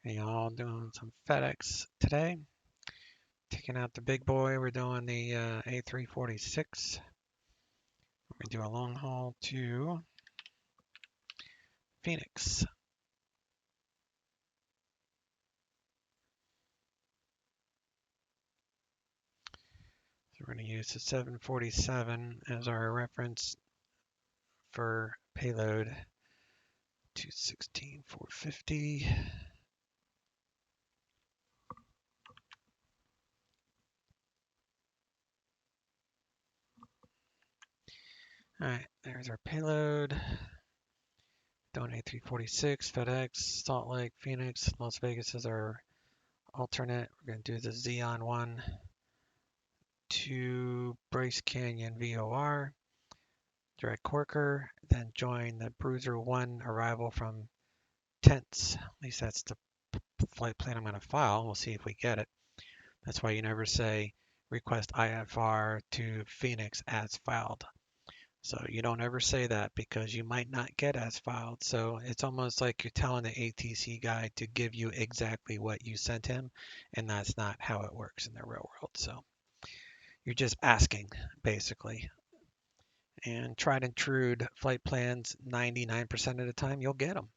Hey y'all, doing some FedEx today. Taking out the big boy. We're doing the A346. We do a long haul to Phoenix. So we're going to use the 747 as our reference for payload 216,450. All right, there's our payload. Doing A346, FedEx, Salt Lake, Phoenix, Las Vegas is our alternate. We're going to do the Xeon one to Bryce Canyon VOR. Direct Corker, then join the Bruiser 1 arrival from Tents. At least that's the flight plan I'm going to file. We'll see if we get it. That's why you never say request IFR to Phoenix as filed. So you don't ever say that because you might not get as filed. So it's almost like you're telling the ATC guy to give you exactly what you sent him, and that's not how it works in the real world. So you're just asking, basically. And tried and true flight plans 99% of the time you'll get them.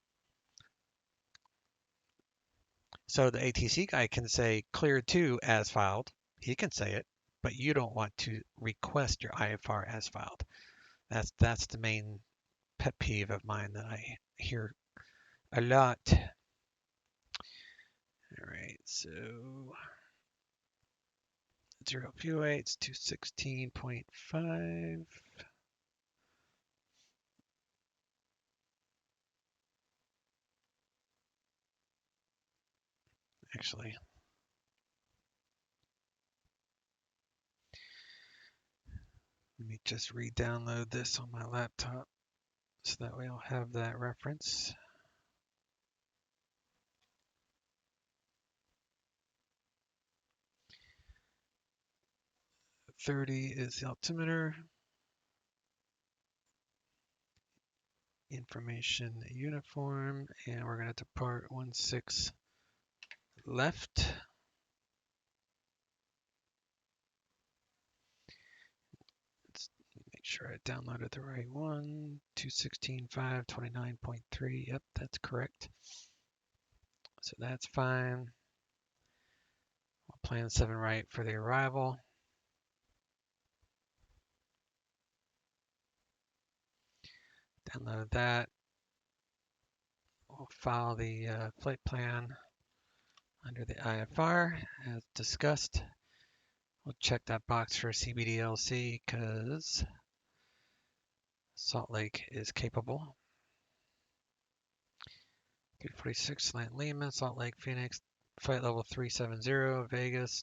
So the ATC guy can say clear to as filed. He can say it, but you don't want to request your IFR as filed. That's the main pet peeve of mine that I hear a lot. All right, so 0 fuel weights 216.5. Actually, let me just re-download this on my laptop so that way I'll have that reference. 30 is the altimeter. Information uniform, and we're going to depart 16 left. Let's make sure I downloaded the right one. 216.5, 29.3. Yep, that's correct. So that's fine. We'll plan 7 right for the arrival. Download that. We'll file the flight plan under the IFR as discussed. We'll check that box for CBDLC because Salt Lake is capable. 346 Slant Lima, Salt Lake, Phoenix, flight level 370, Vegas,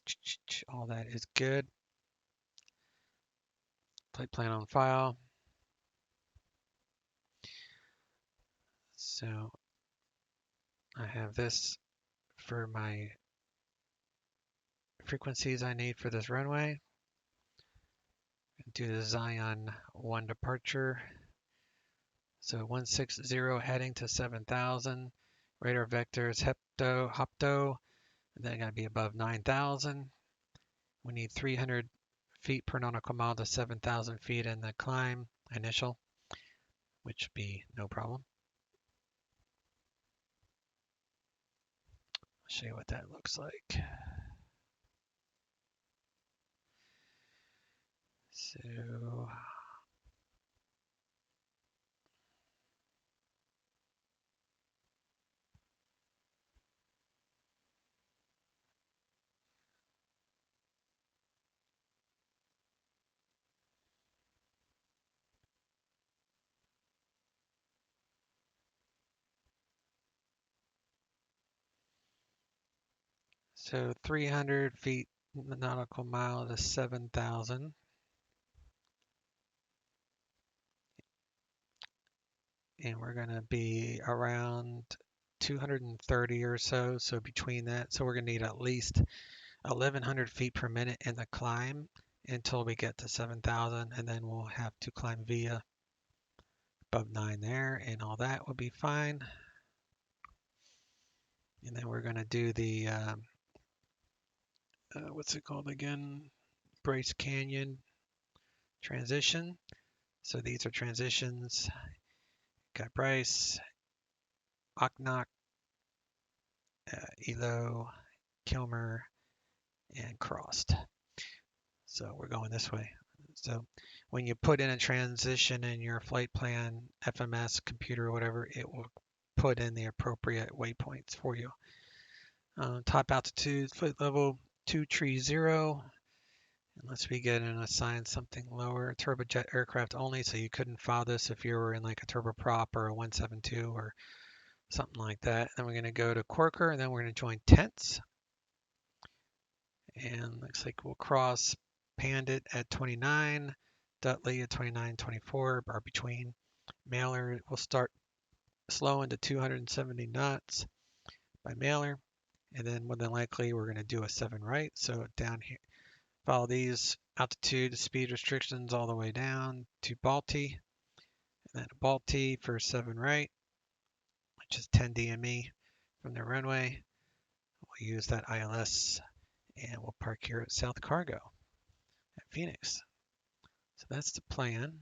all that is good. Flight plan on file. So I have this for my frequencies I need for this runway. Do the Zion 1 departure. So 160 heading to 7,000. Radar vectors Hopto, and then gotta be above 9,000. We need 300 feet per nautical mile to 7,000 feet in the climb initial, which would be no problem. I'll show you what that looks like. So So 300 feet nautical mile to 7,000. And we're going to be around 230 or so. So between that, so we're going to need at least 1,100 feet per minute in the climb until we get to 7,000. And then we'll have to climb via above 9 there. And all that will be fine. And then we're going to do the, what's it called again? Bryce Canyon transition. So these are transitions. Got Bryce, Oknock, Elo, Kilmer, and Crossed. So we're going this way. So when you put in a transition in your flight plan, FMS, computer, or whatever, it will put in the appropriate waypoints for you. Top altitude, flight level 230. Unless we get and assign something lower, turbojet aircraft only, so you couldn't file this if you were in like a turboprop or a 172 or something like that. Then we're going to go to Corker, and then we're going to join tents. And looks like we'll cross Pandit at 29, Dudley at 29.24 are between. Mailer will start slow into 270 knots by Mailer, and then more than likely we're going to do a 7 right. So down here, follow these altitude speed restrictions all the way down to Balti, and then Balti for 7 right, which is 10 DME from the runway. We'll use that ILS and we'll park here at South Cargo at Phoenix. So that's the plan.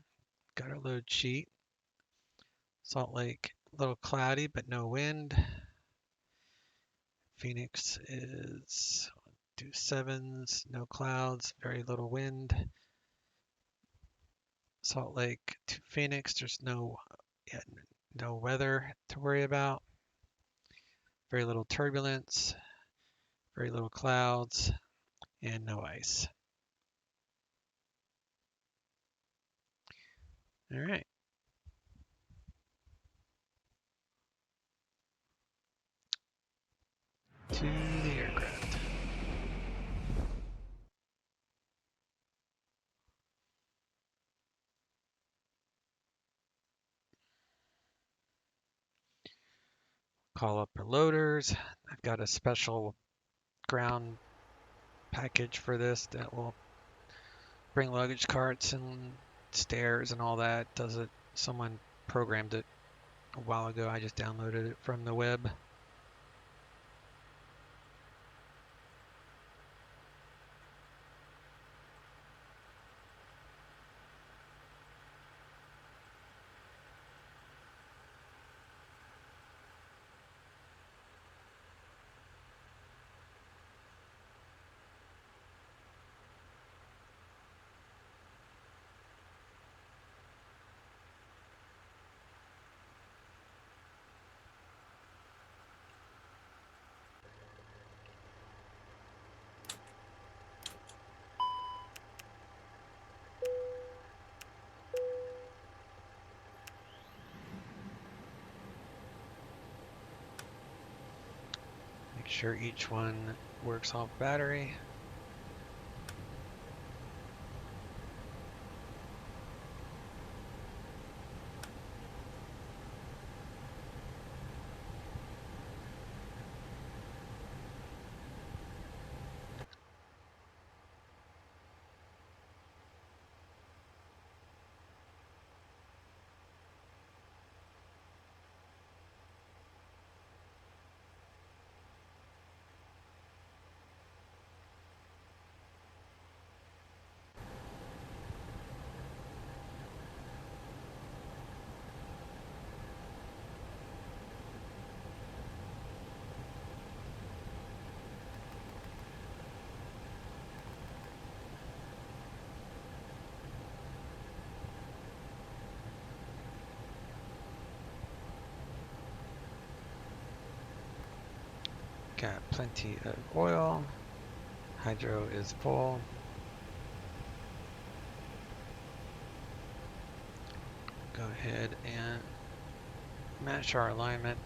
Got our load sheet. Salt Lake, a little cloudy, but no wind. Phoenix is do 7s, no clouds, very little wind. Salt Lake to Phoenix, there's no weather to worry about. Very little turbulence, very little clouds, and no ice. All right. To the aircraft. Call up our loaders. I've got a special ground package for this that will bring luggage carts and stairs and all that. Does it? Someone programmed it a while ago. I just downloaded it from the web. Make sure each one works off battery. Got plenty of oil. Hydro is full. Go ahead and match our alignment.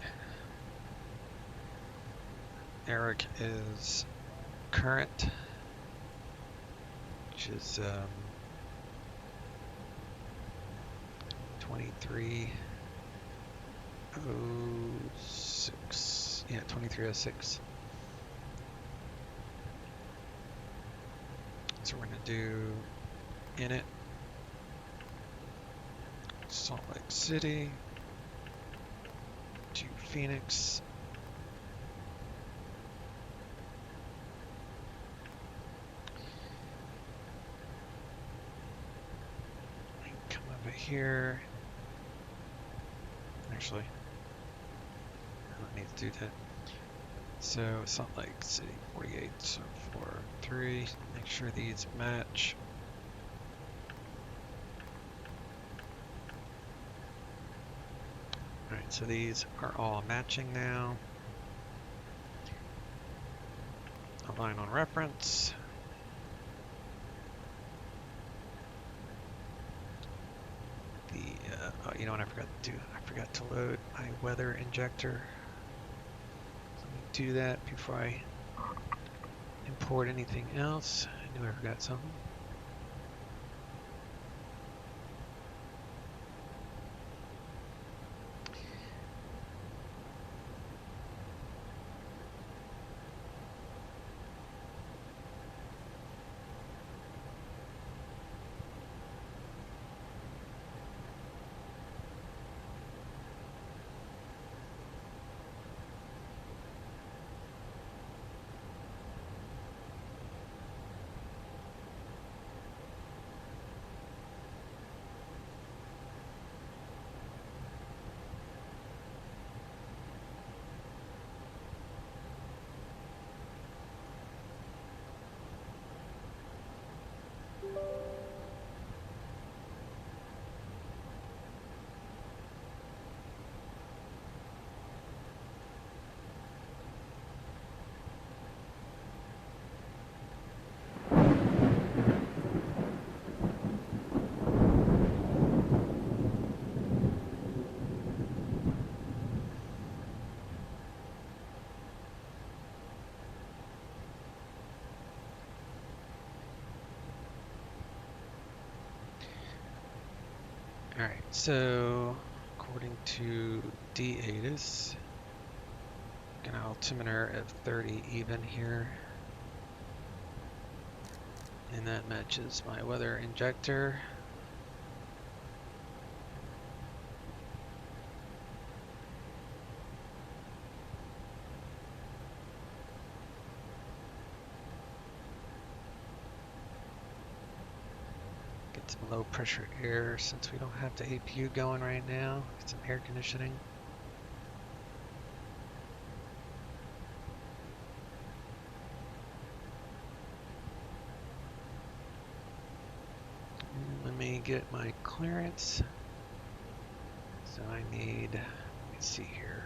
Eric is current, which is 2306. Yeah, 2306. So we're going to do in it Salt Lake City to Phoenix here. Actually, I don't need to do that. So Salt Lake City 48, so 4, 3. Make sure these match. Alright, so these are all matching now. Align on reference. The oh, you know what I forgot to do? I forgot to load my weather injector. So let me do that before I import anything else. I knew I forgot something. Alright, so according to DATIS, got an altimeter at 30 even here. And that matches my weather injector. Get some low pressure air since we don't have the APU going right now. Get some air conditioning. Let me get my clearance. So I need, let me see here.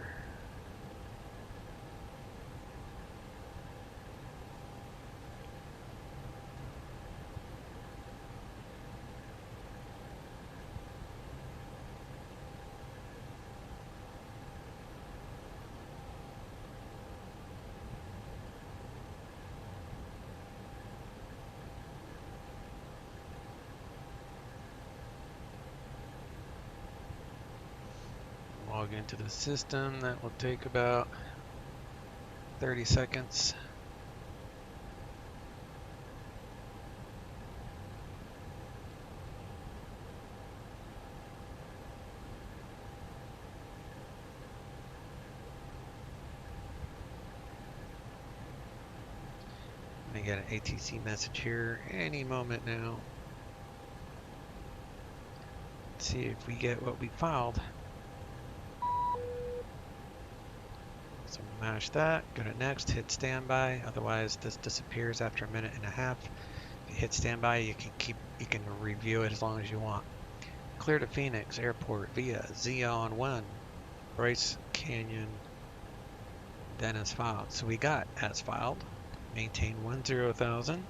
Log into the system. That will take about 30 seconds. I get an ATC message here any moment now. Let's see if we get what we filed. So mash that, go to next, hit standby. Otherwise, this disappears after a minute and a half. If you hit standby, you can review it as long as you want. Clear to Phoenix Airport via Xeon 1, Bryce Canyon, then as filed. So we got as filed. Maintain 10,000.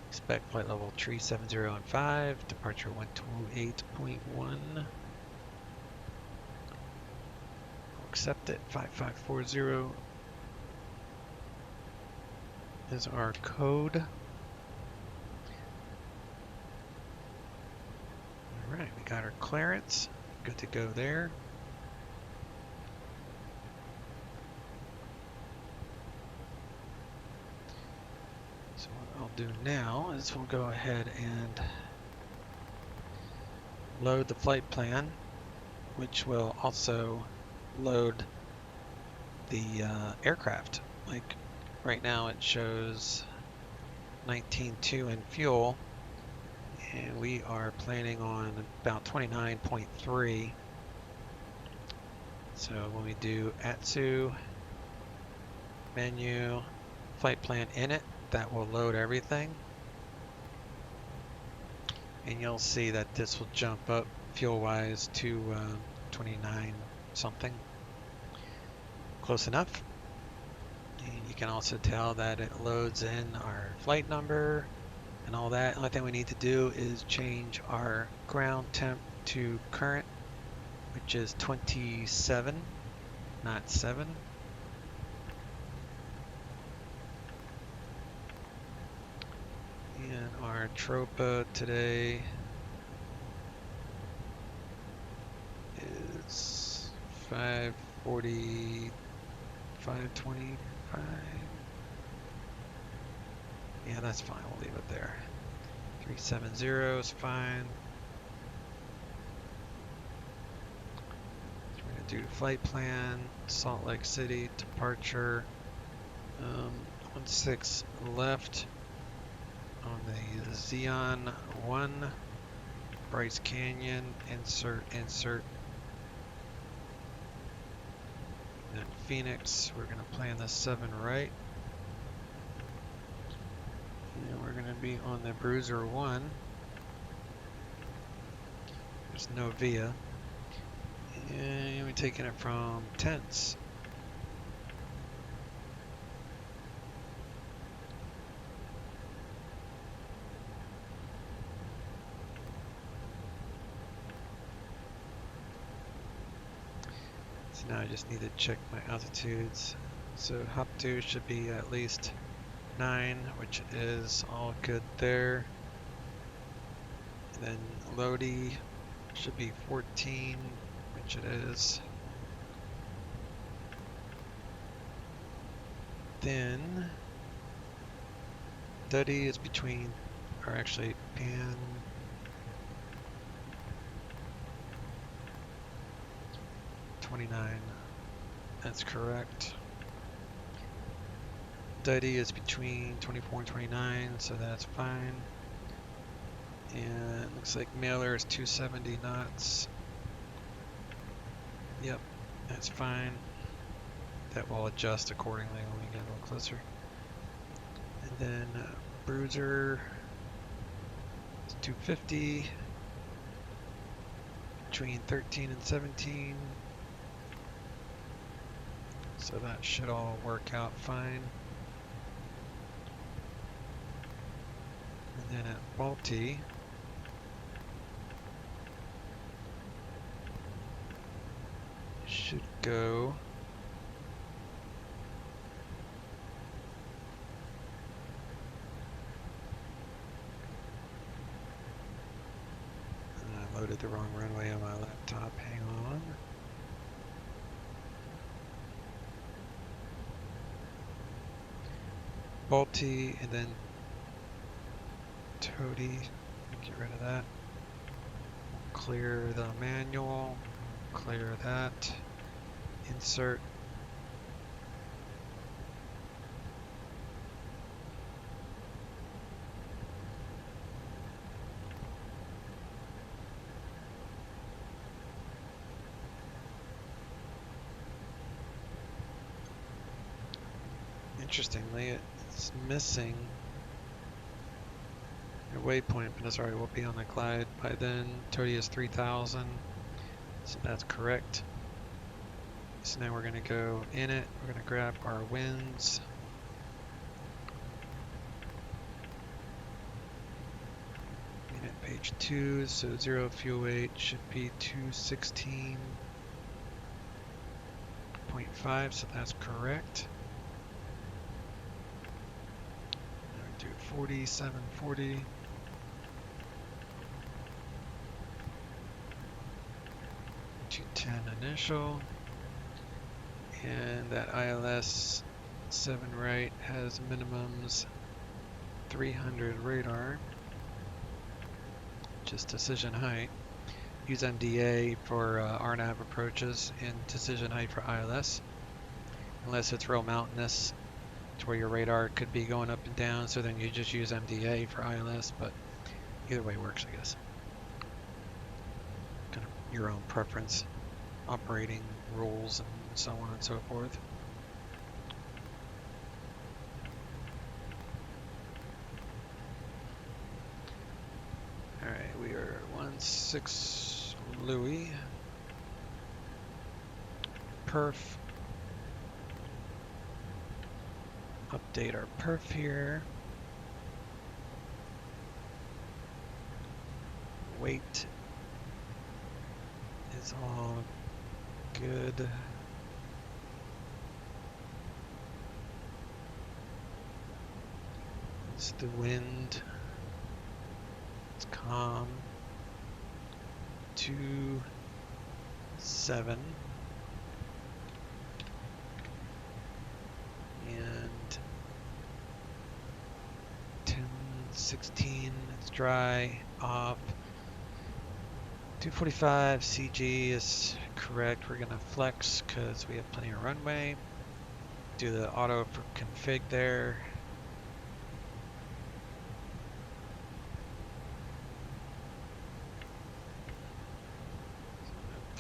Expect flight level 37015, departure 128.1. Accept it. 5540 is our code. Alright, we got our clearance. Good to go there. So what I'll do now is we'll go ahead and load the flight plan, which will also load the aircraft. Like right now it shows 19.2 in fuel, And we are planning on about 29.3. So when we do Atsu, menu, flight plan init, that will load everything. And you'll see that this will jump up fuel-wise to 29 something. Close enough. And you can also tell that it loads in our flight number and all that. The only thing we need to do is change our ground temp to current, which is 27, not 7. And our tropa today is 540, 525. Yeah, that's fine. We'll leave it there. 370 is fine. So we're going to do flight plan, Salt Lake City, departure, 16 left on the Xeon 1, Bryce Canyon, insert. Then Phoenix, we're going to plan the 7 right. And we're going to be on the Bruiser 1. There's no VIA. And we're taking it from Tents. So now I just need to check my altitudes. So hop 2 should be at least 9, which is all good there. And then Lodi should be 14, which it is. Then Duddy is between, or actually Pan 29. That's correct. Duddy is between 24 and 29, so that's fine. And it looks like Mailer is 270 knots. Yep, that's fine. That will adjust accordingly when we get a little closer. And then Bruiser is 250, between 13 and 17. So that should all work out fine. And then at Balti, should go I loaded the wrong runway on my laptop. Hang on. Balti and then Toady. Get rid of that. Clear the manual. Clear that. Insert. Interestingly, it's missing a waypoint, but that's alright, we'll be on the glide by then. Toady is 3,000, so that's correct. So now we're going to go in it, we're going to grab our winds. In at page 2, so 0 fuel weight should be 216.5, so that's correct. 4740. Initial, and that ILS 7 right has minimums 300 radar, just decision height. Use MDA for RNAV approaches and decision height for ILS, unless it's real mountainous to where your radar could be going up and down, so then you just use MDA for ILS, but Either way works, I guess. Kind of your own preference, operating rules, and so on and so forth. All right, we are 16 Louis. Perf. Update our perf here. Weight is all good. It's the wind. It's calm. 27. And 10-16. It's dry. Off. 245 CG is correct. We're gonna flex because we have plenty of runway. Do the auto for config there.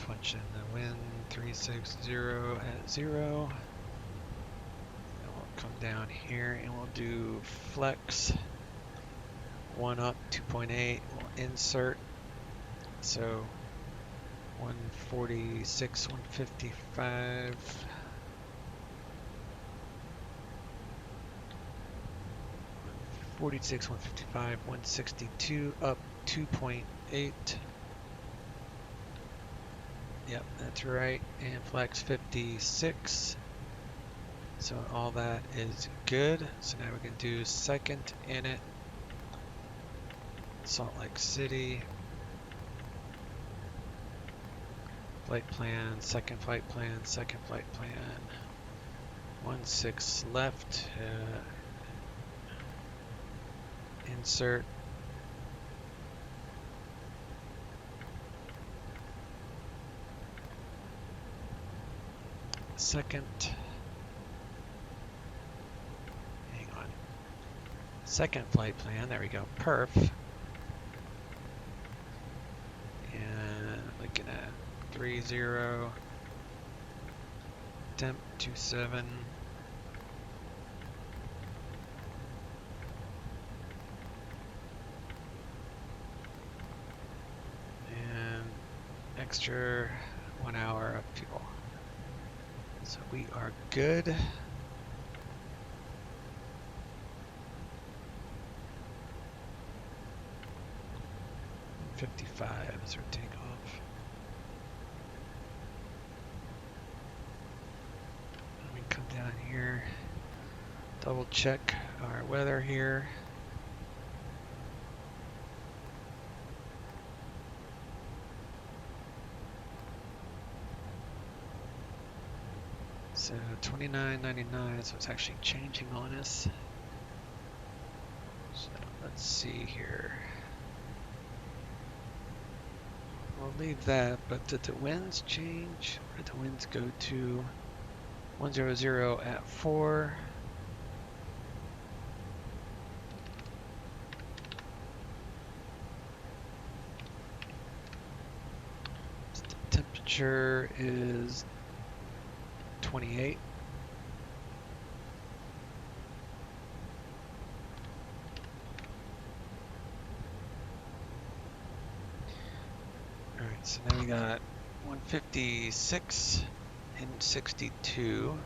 Punch in the wind 360 at 0. And we'll come down here and we'll do flex. 1 up, 2.8. We'll insert. So 146, 155. 146, 155, 162 up 2.8. Yep, that's right. And flex 56. So all that is good. So now we can do second init. Salt Lake City. Flight plan, second flight plan, second flight plan. 16 left. Insert. Second. Hang on. Second flight plan. There we go. Perf. And looking at 30. Temp 27. And extra 1 hour of fuel. So we are good. 55 is our takeoff. Let me come down here, double check our weather here. So 29.99, so it's actually changing on us. So let's see here. We'll leave that, but did the winds change? Where did the winds go to? 100 at 4. So the temperature is 28. Alright, so now we got 156 and 62.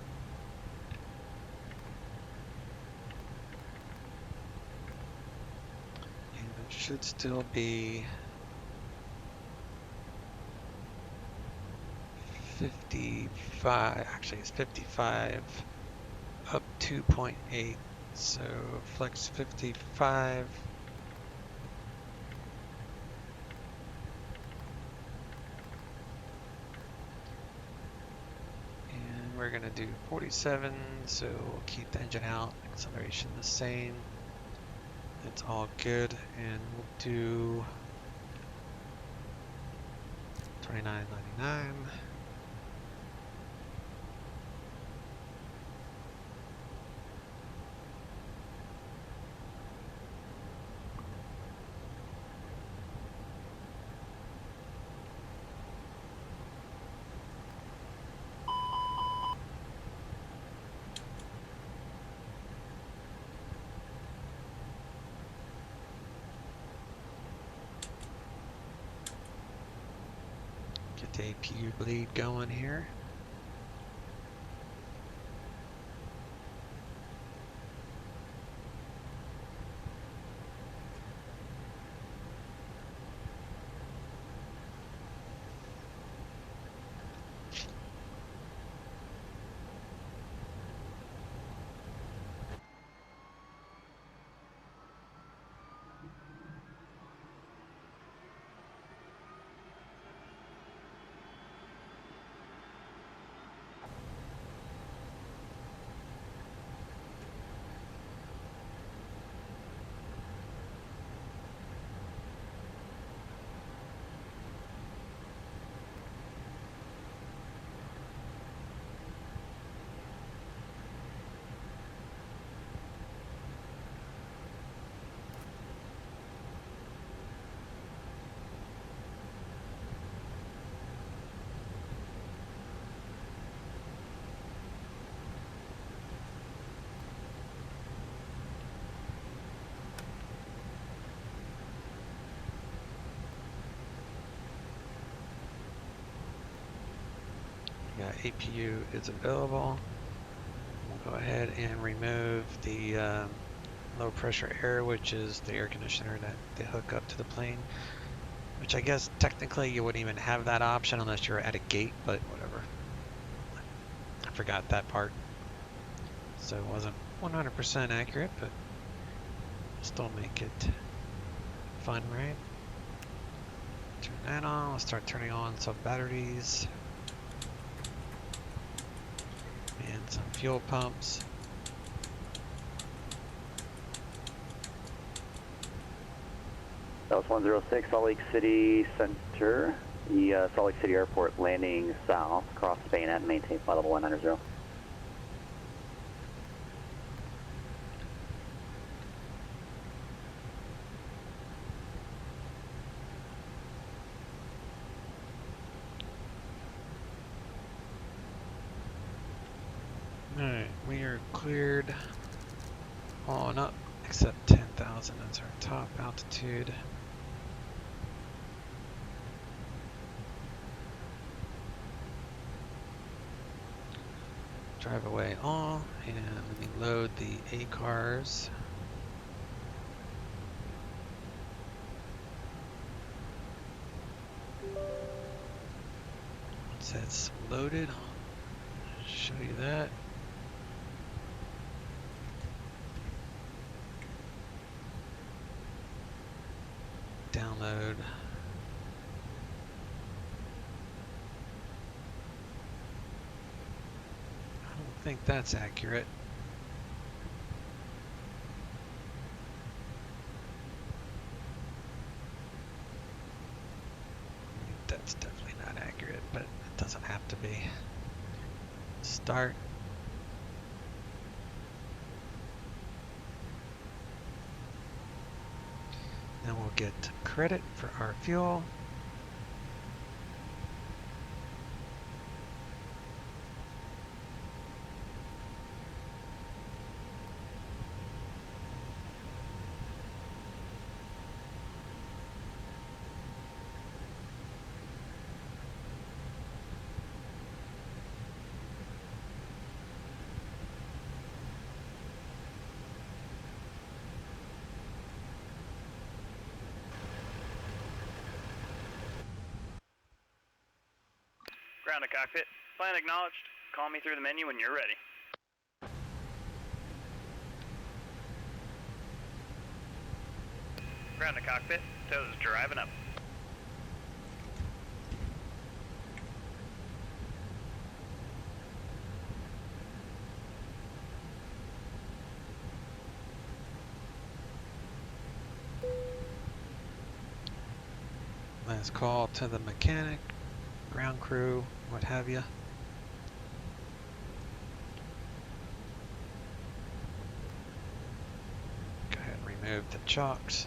And it should still be 55. Actually, it's 55 up 2.8. So flex 55. We're going to do 47, so we'll keep the engine out, acceleration the same. It's all good, and we'll do 29.99. Get the APU bleed going here. Yeah, APU is available. We'll go ahead and remove the low pressure air, which is the air conditioner that they hook up to the plane. Which I guess technically you wouldn't even have that option unless you're at a gate, but whatever. I forgot that part. So it wasn't 100% accurate, but still make it fun, right? Turn that on. Let's start turning on some batteries and some fuel pumps. That was 106, Salt Lake City Center. The Salt Lake City Airport landing south, cross Spain and maintain flight level 190. Alright, we are cleared on up, except 10,000 is our top altitude. Drive away all, and let me load the A cars. Once that's loaded, I'll show you that. Download. I don't think that's accurate. That's definitely not accurate, but it doesn't have to be. Start. Then we'll get credit for our fuel. Ground to cockpit. Plan acknowledged. Call me through the menu when you're ready. Ground to cockpit. Toes driving up. Last call to the mechanic, ground crew, what have you. Go ahead and remove the chocks.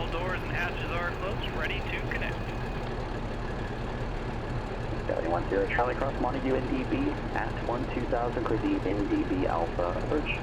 All doors and hatches are closed, ready to connect. Stallion 10 Charlie Cross Montague NDB at 12000, clear the NDB Alpha approach.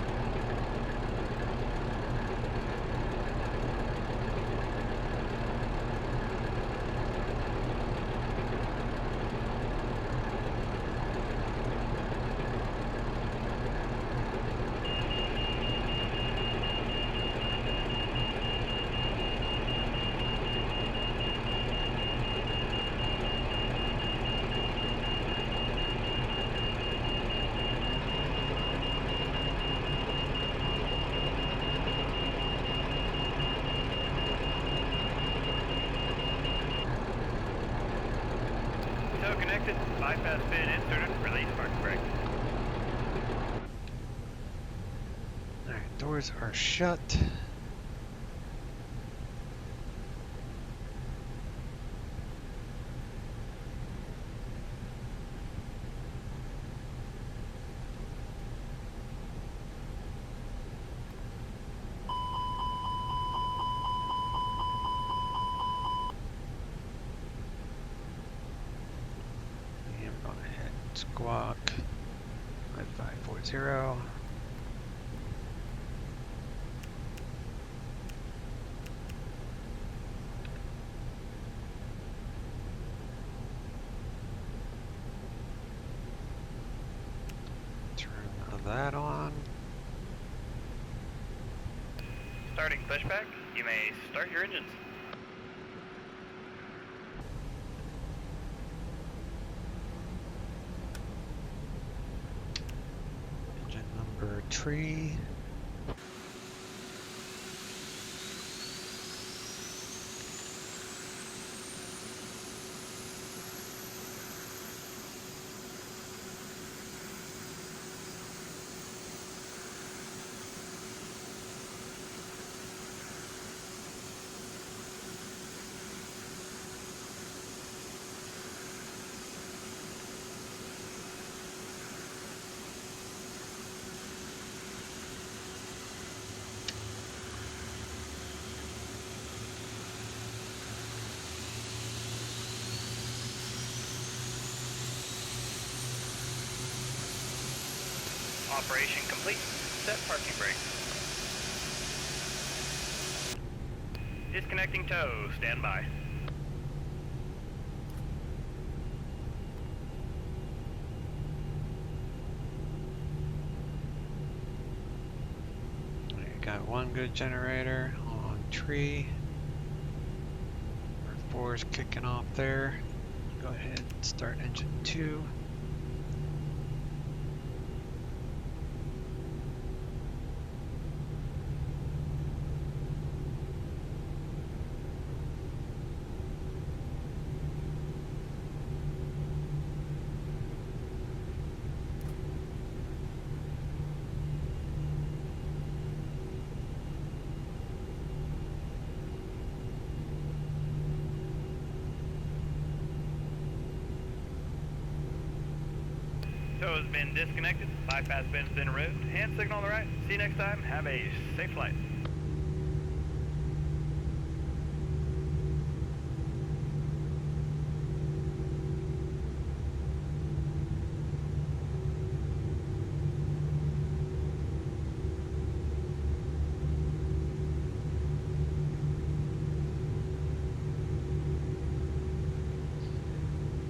Tow connected, bypass pin inserted, release parking brake. Alright, doors are shut. I'm gonna hit squawk 5540. Turn that on. Starting pushback, you may start your engines. Engine number 3. Operation complete. Set parking brake. Disconnecting tow. Stand by. We got one good generator on tree. Number 4 is kicking off there. Go ahead and start engine 2. Tow has been disconnected. Bypass pin's been removed. Hand signal on the right. See you next time. Have a safe flight.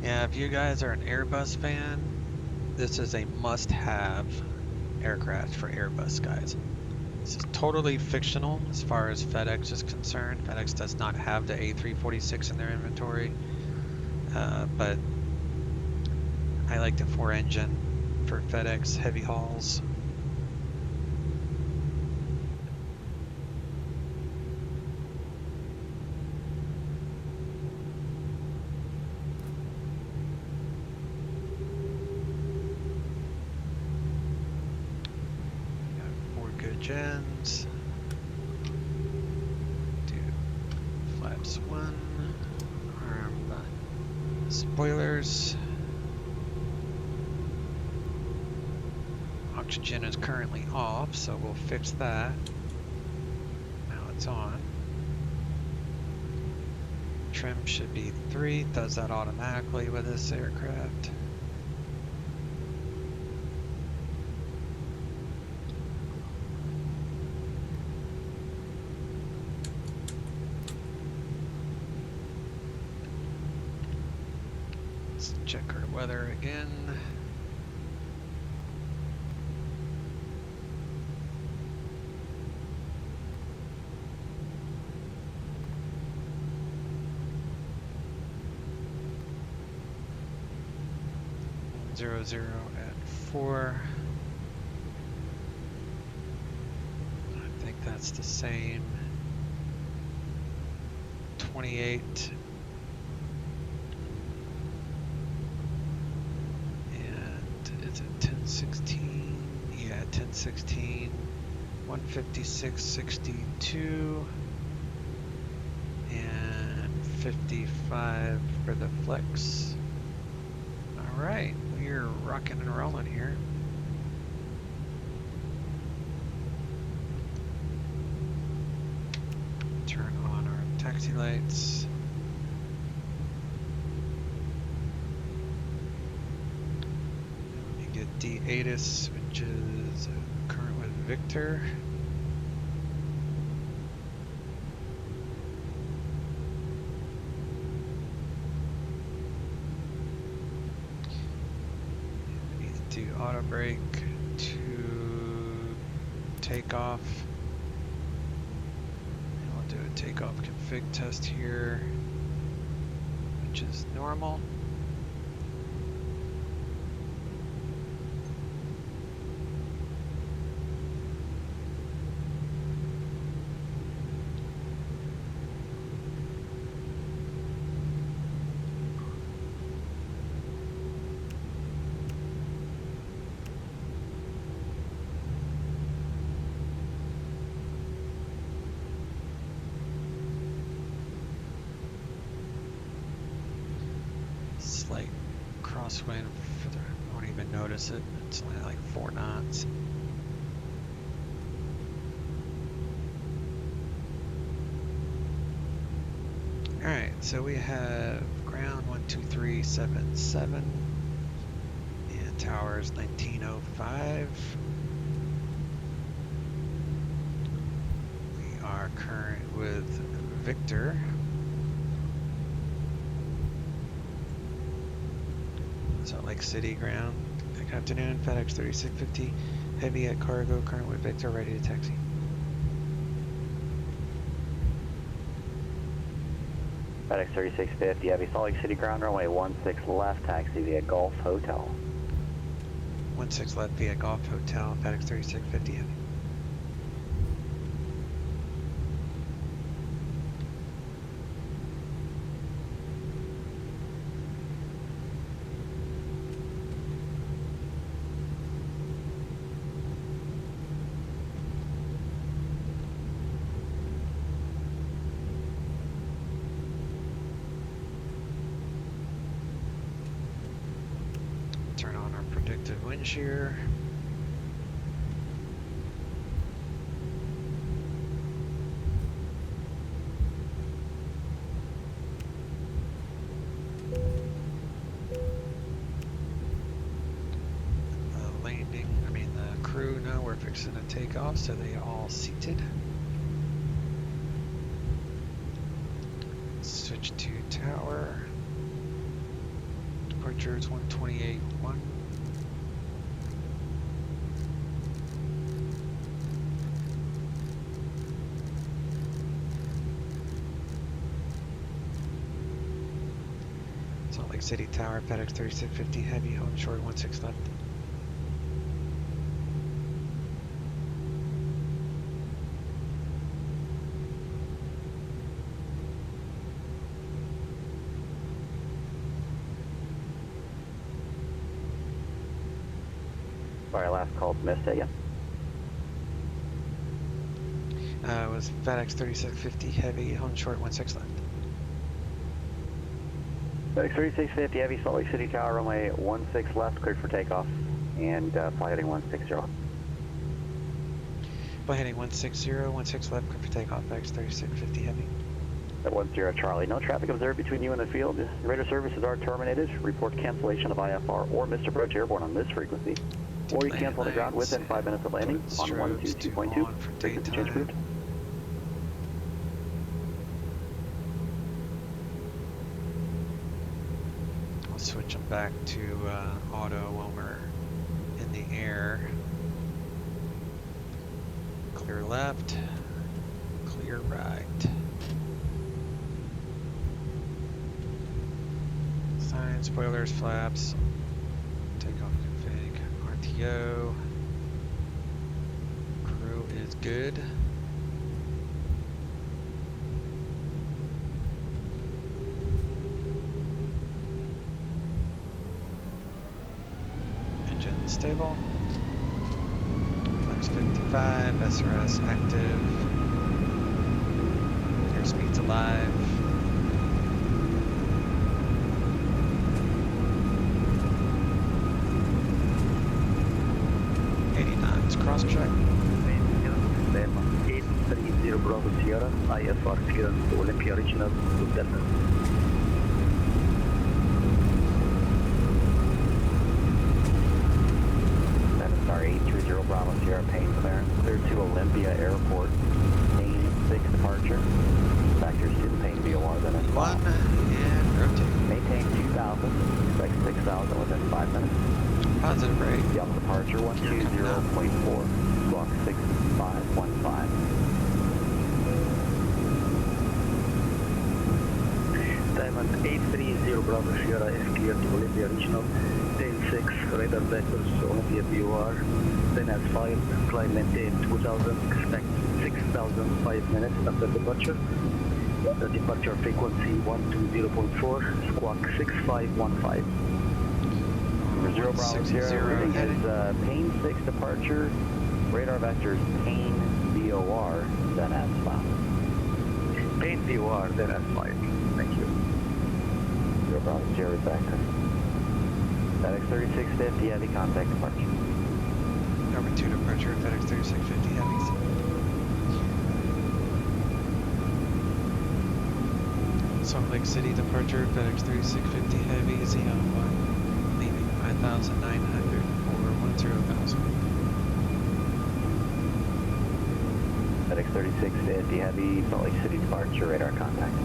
Yeah, if you guys are an Airbus fan, this is a must-have aircraft for Airbus guys. This is totally fictional as far as FedEx is concerned. FedEx does not have the A346 in their inventory, but I like the 4-engine for FedEx heavy hauls. Gens. Do flaps 1. Arm spoilers. Oxygen is currently off, so we'll fix that. Now it's on. trim should be 3, does that automatically with this aircraft. Let's check our weather again. Zero at 4. I think that's the same. 28. And is it 1016? Yeah, 1016. 156.62 and 55 for the flex. All right, we're rocking and rolling here. Turn on our taxi lights. We get D-ATIS, which is current with Victor. We need to do auto brake to take off. Do a takeoff config test here, which is normal. Slight crosswind, I won't even notice it. It's only like 4 knots. Alright, so we have ground 12377 and towers 1905. We are current with Victor. Salt Lake City ground. Good afternoon, FedEx 3650 heavy at cargo, current with Victor, ready to taxi. FedEx 3650 Heavy, Salt Lake City ground, runway 16 left, taxi via Gulf Hotel. 16 left via Golf Hotel, FedEx 3650 heavy. Turn on our predictive wind shear. The crew know we're fixing to take off, so they all seated. Switch to tower. Departure is 128.1. Salt Lake City Tower, FedEx 3650 heavy, home short 16 left. Sorry, last call missed it, yeah. It was FedEx 3650 heavy, home short 16 left. FedEx 3650 Heavy, Salt Lake City Tower, runway 16 left, cleared for takeoff, and fly heading 160. Fly heading 160, 16 left, clear for takeoff, FedEx 3650 heavy. 10 Charlie, no traffic observed between you and the field. Radar services are terminated. Report cancellation of IFR or missed approach airborne on this frequency. Or you cancel on the ground within 5 minutes of landing on 122.2. Frequency change approved. I'll switch them back to auto when we're in the air. Clear left, clear right. Signs, spoilers, flaps. Takeoff config. RTO. Crew is good. Engine stable. Flex 55, SRS active. Airspeed's alive. Cross check. 830 Bravo Sierra, IFR clearance to Olympia Regional to Delta. Star 830 Bravo Sierra, Payne clearance. Clear to Olympia Airport. Payne 6 departure. Factors to the Payne VOR, then it's 1 and rotate. Maintain 2000. Expect 6000 within 5 minutes. Positive rate. Delta departure 120.4. Squawk 6515. Diamond 830 Bravo Sierra is cleared to Olympia Regional. Tail 6, radar vectors, Olympia VOR. Then as 5, climb maintain 2000. Expect 6000 5 minutes after departure. The departure frequency 120.4. Squawk 6515. 0 Bravo Sierra, routing is Payne 6 departure, radar vectors Payne VOR, then S5. Payne VOR, then S5. Thank you. 0 Bravo Sierra vector. FedEx 3650, heavy contact departure. Number 2 departure, FedEx 3650 heavies. Salt Lake City departure, FedEx 3650 heavy, Xeon 1. 5,900 or 10,000. FedEx 3650 heavy, Salt Lake City departure, radar contact.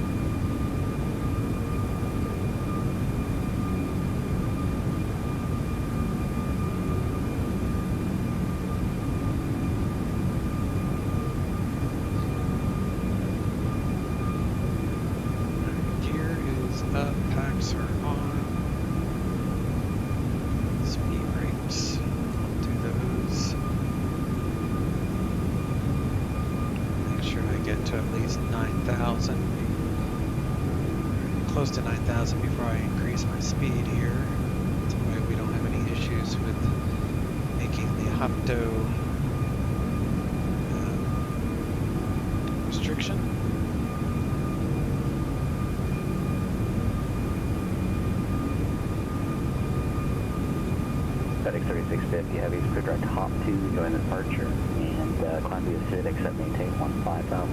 Gear is up, packs are on. Get to at least 9,000, close to 9,000 before I increase my speed here. That way we don't have any issues with making the Hopto restriction. FedEx 3650 heavy, clear direct hop 2, join the departure, and climb via SID, except maintain 15,000.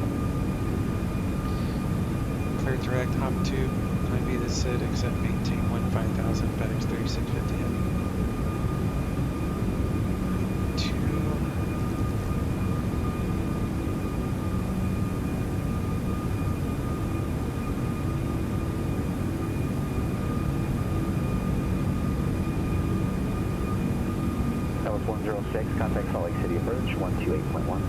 Clear direct hop 2, climb via the SID, except maintain 15,000, FedEx 3650 heavy. 2. That was 106, contact Salt Lake City approach, 128.1.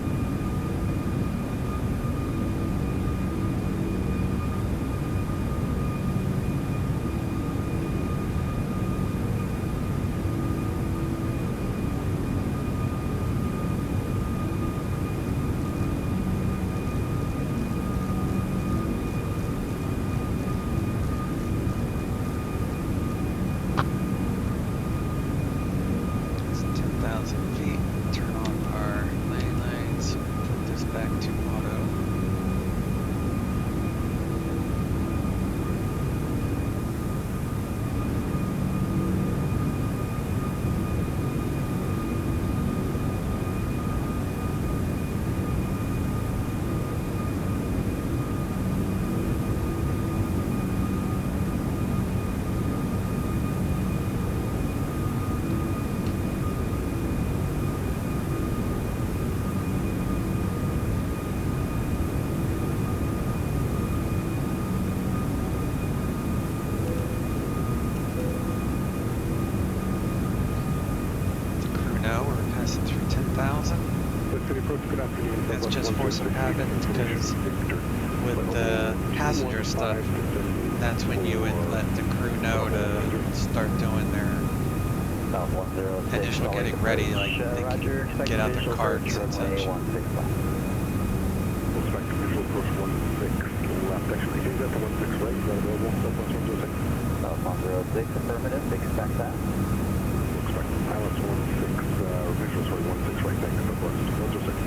It's 10,000 feet. Turn on our lane lights. happens because with the passenger stuff, that's when you would let the crew know to start doing their initial getting ready, like they can get out their carts and such. Suspect visual approach 16 left, actually. Is that the 16 right? Is that available? Southwest 106? Southbound 06, affirmative, expect that. Expect pilots 16, visual, sorry, 16 right, thanks, Southwest 106.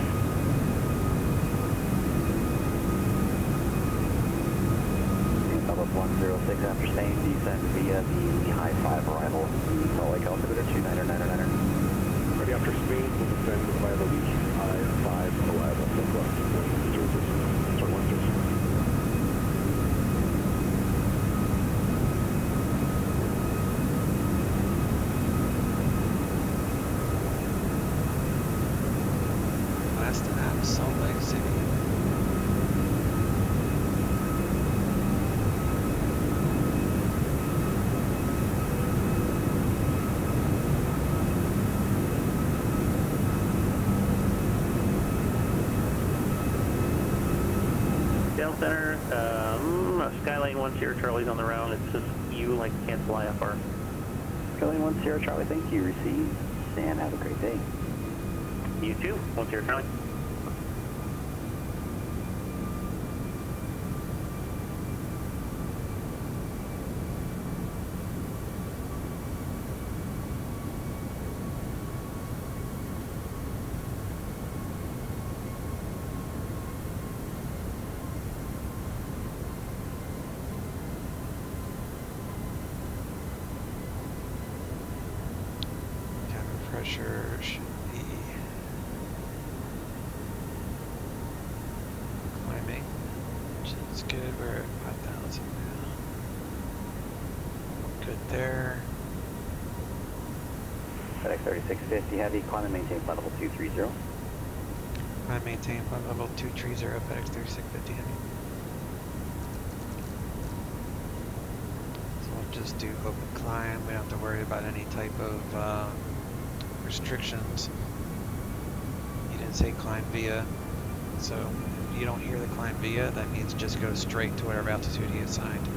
Southwest 106 after staying, descend via the high 5 arrival, Salt Lake altimeter 2999er. Ready after Spain, we'll descend via the high 5 arrival, Southwest 106. Sorry, 106. Blasting out of Salt Lake City. Down center, Skyline 1 Sierra Charlie's on the round. It's just you like to cancel IFR. Skyline 1 Sierra Charlie, thank you, received, and have a great day. You too, 1 Sierra Charlie. Pressure should be climbing, which is good. We're at 5,000 now. Good there. FedEx 3650 Heavy, climb and maintain flight level 230. I maintain flight level 230, FedEx 3650 Heavy. So we'll just do open climb. We don't have to worry about any type of restrictions. You didn't say climb via, so if you don't hear the climb via, that means just go straight to whatever altitude he assigned.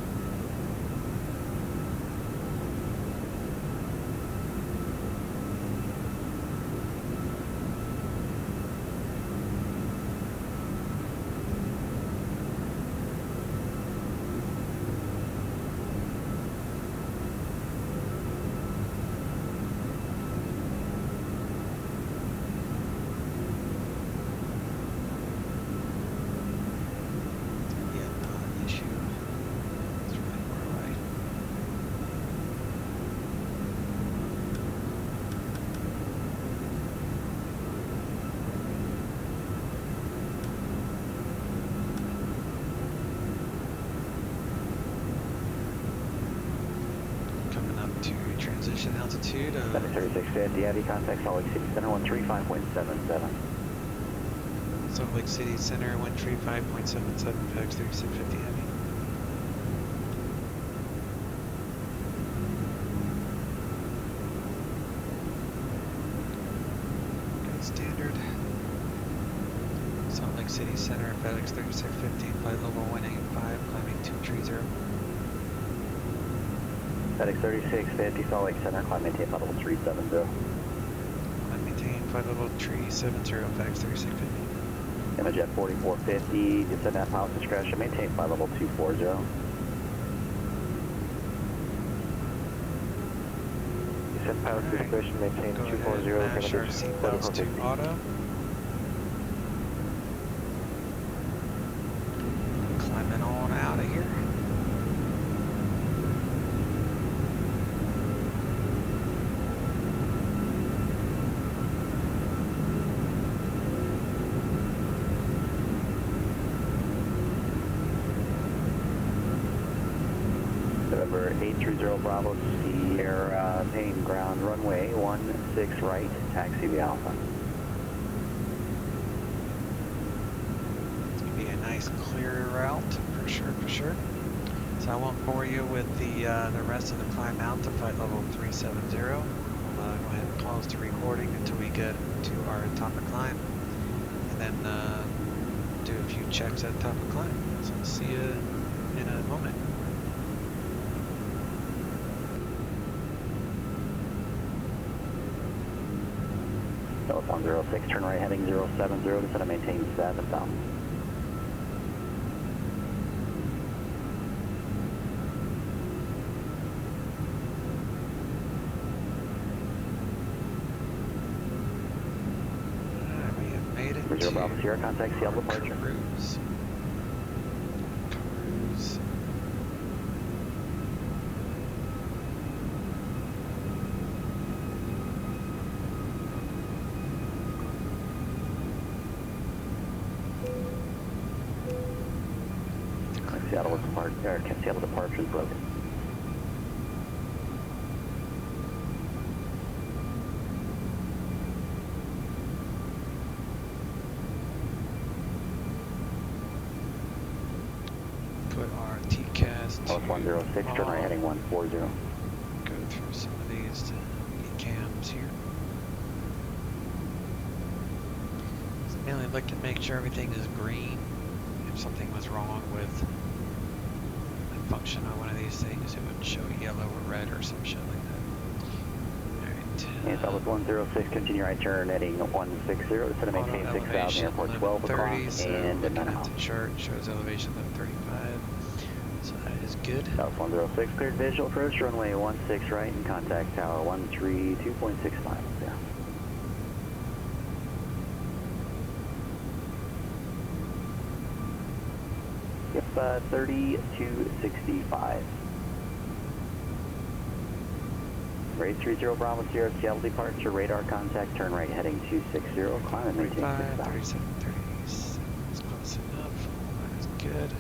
Transition altitude of 3650 Heavy, contact Salt Lake City Center 135.77. Salt Lake City Center 135.77, FedEx 3650 Heavy. Good standard. Salt Lake City Center, FedEx 3650, flight level 185, climbing 230. FedEx 3650 Salt Lake Center, climb maintain flight level 370. Climb maintain flight level 370, FedEx 3650. Image at 4450, descend at pilot's discretion, maintain flight level 240. Descend pilot's discretion, maintain 240. Mash our seatbelts to auto. Climbing on out of here. November 830 Bravo Sierra, Payne ground runway 16 right, taxi the Alpha. It's going to be a nice clear route, for sure. So I won't bore you with the rest of the climb out to flight level 370. We'll go ahead and close the recording until we get to our top of climb. And then do a few checks at the top of the climb. So I'll see you in a moment. South 106, turn right heading 070, descend and maintain 7,000. We have made it Brazil Bravo Sierra, contact Seattle departure. Cruise. Seattle departure is broken. Put our TCAS to 106, turn right heading 140. go through some of these cams here. Just mainly look to make sure everything is green. If something was wrong with the function on one of these things, it would show yellow or red or some shit like that. Alright. And Southwest 106, continue right turn heading 160, descend and maintain 6,000, airport 12 o'clock, and looking 9 at miles. the chart, shows elevation 1135, so that is good. South 106, cleared visual approach, runway 16 right, and contact tower 132.6 miles. Yeah. Yep, 3265. Grade 30 Bravo Sierra, Seattle departure, radar contact, turn right heading 260, climb and maintain 35, 6,000. 37, 36, that's close enough, that is good.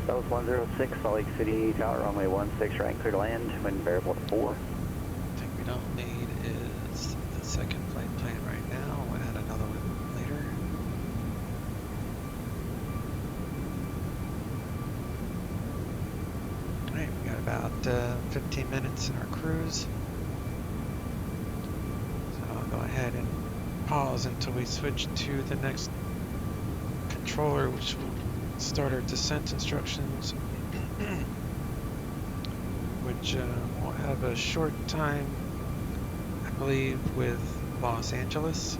South 106, Salt Lake City Tower, runway 16 right, clear to land, wind variable to 4. Thing we don't need is the second flight plan right now. We'll add another one later. Alright, we got about 15 minutes in our cruise. So I'll go ahead and pause until we switch to the next controller, which will start our descent instructions, which will have a short time, I believe, with Los Angeles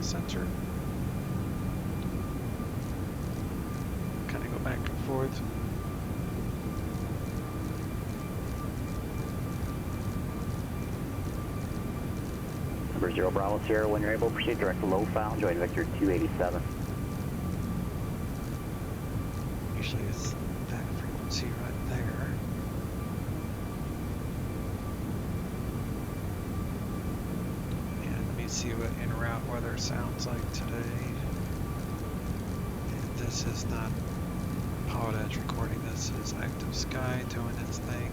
Center. Kind of go back and forth. Number 0 Bravo Sierra, when you're able, proceed direct to low foul, join vector 287. Usually it's that frequency right there. And let me see what en-route weather sounds like today. And this is not Pod Edge recording, this is Active Sky doing its thing.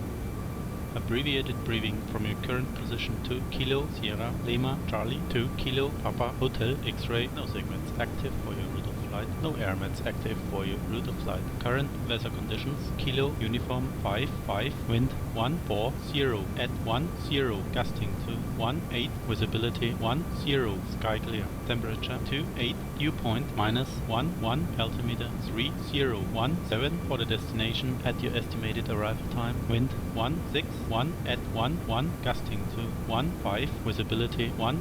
Abbreviated briefing from your current position to Kilo Sierra Lima Charlie to Kilo Papa Hotel X-ray. No segments active for your route of flight. No airmats active for your route of flight. Current weather conditions: Kilo Uniform 5-5, wind 140 at 10, gusting to 18, visibility 10, sky clear. Temperature 28, dew point -11, altimeter 3017 for the destination at your estimated arrival time. Wind 161 at 11, gusting to 15, visibility 10,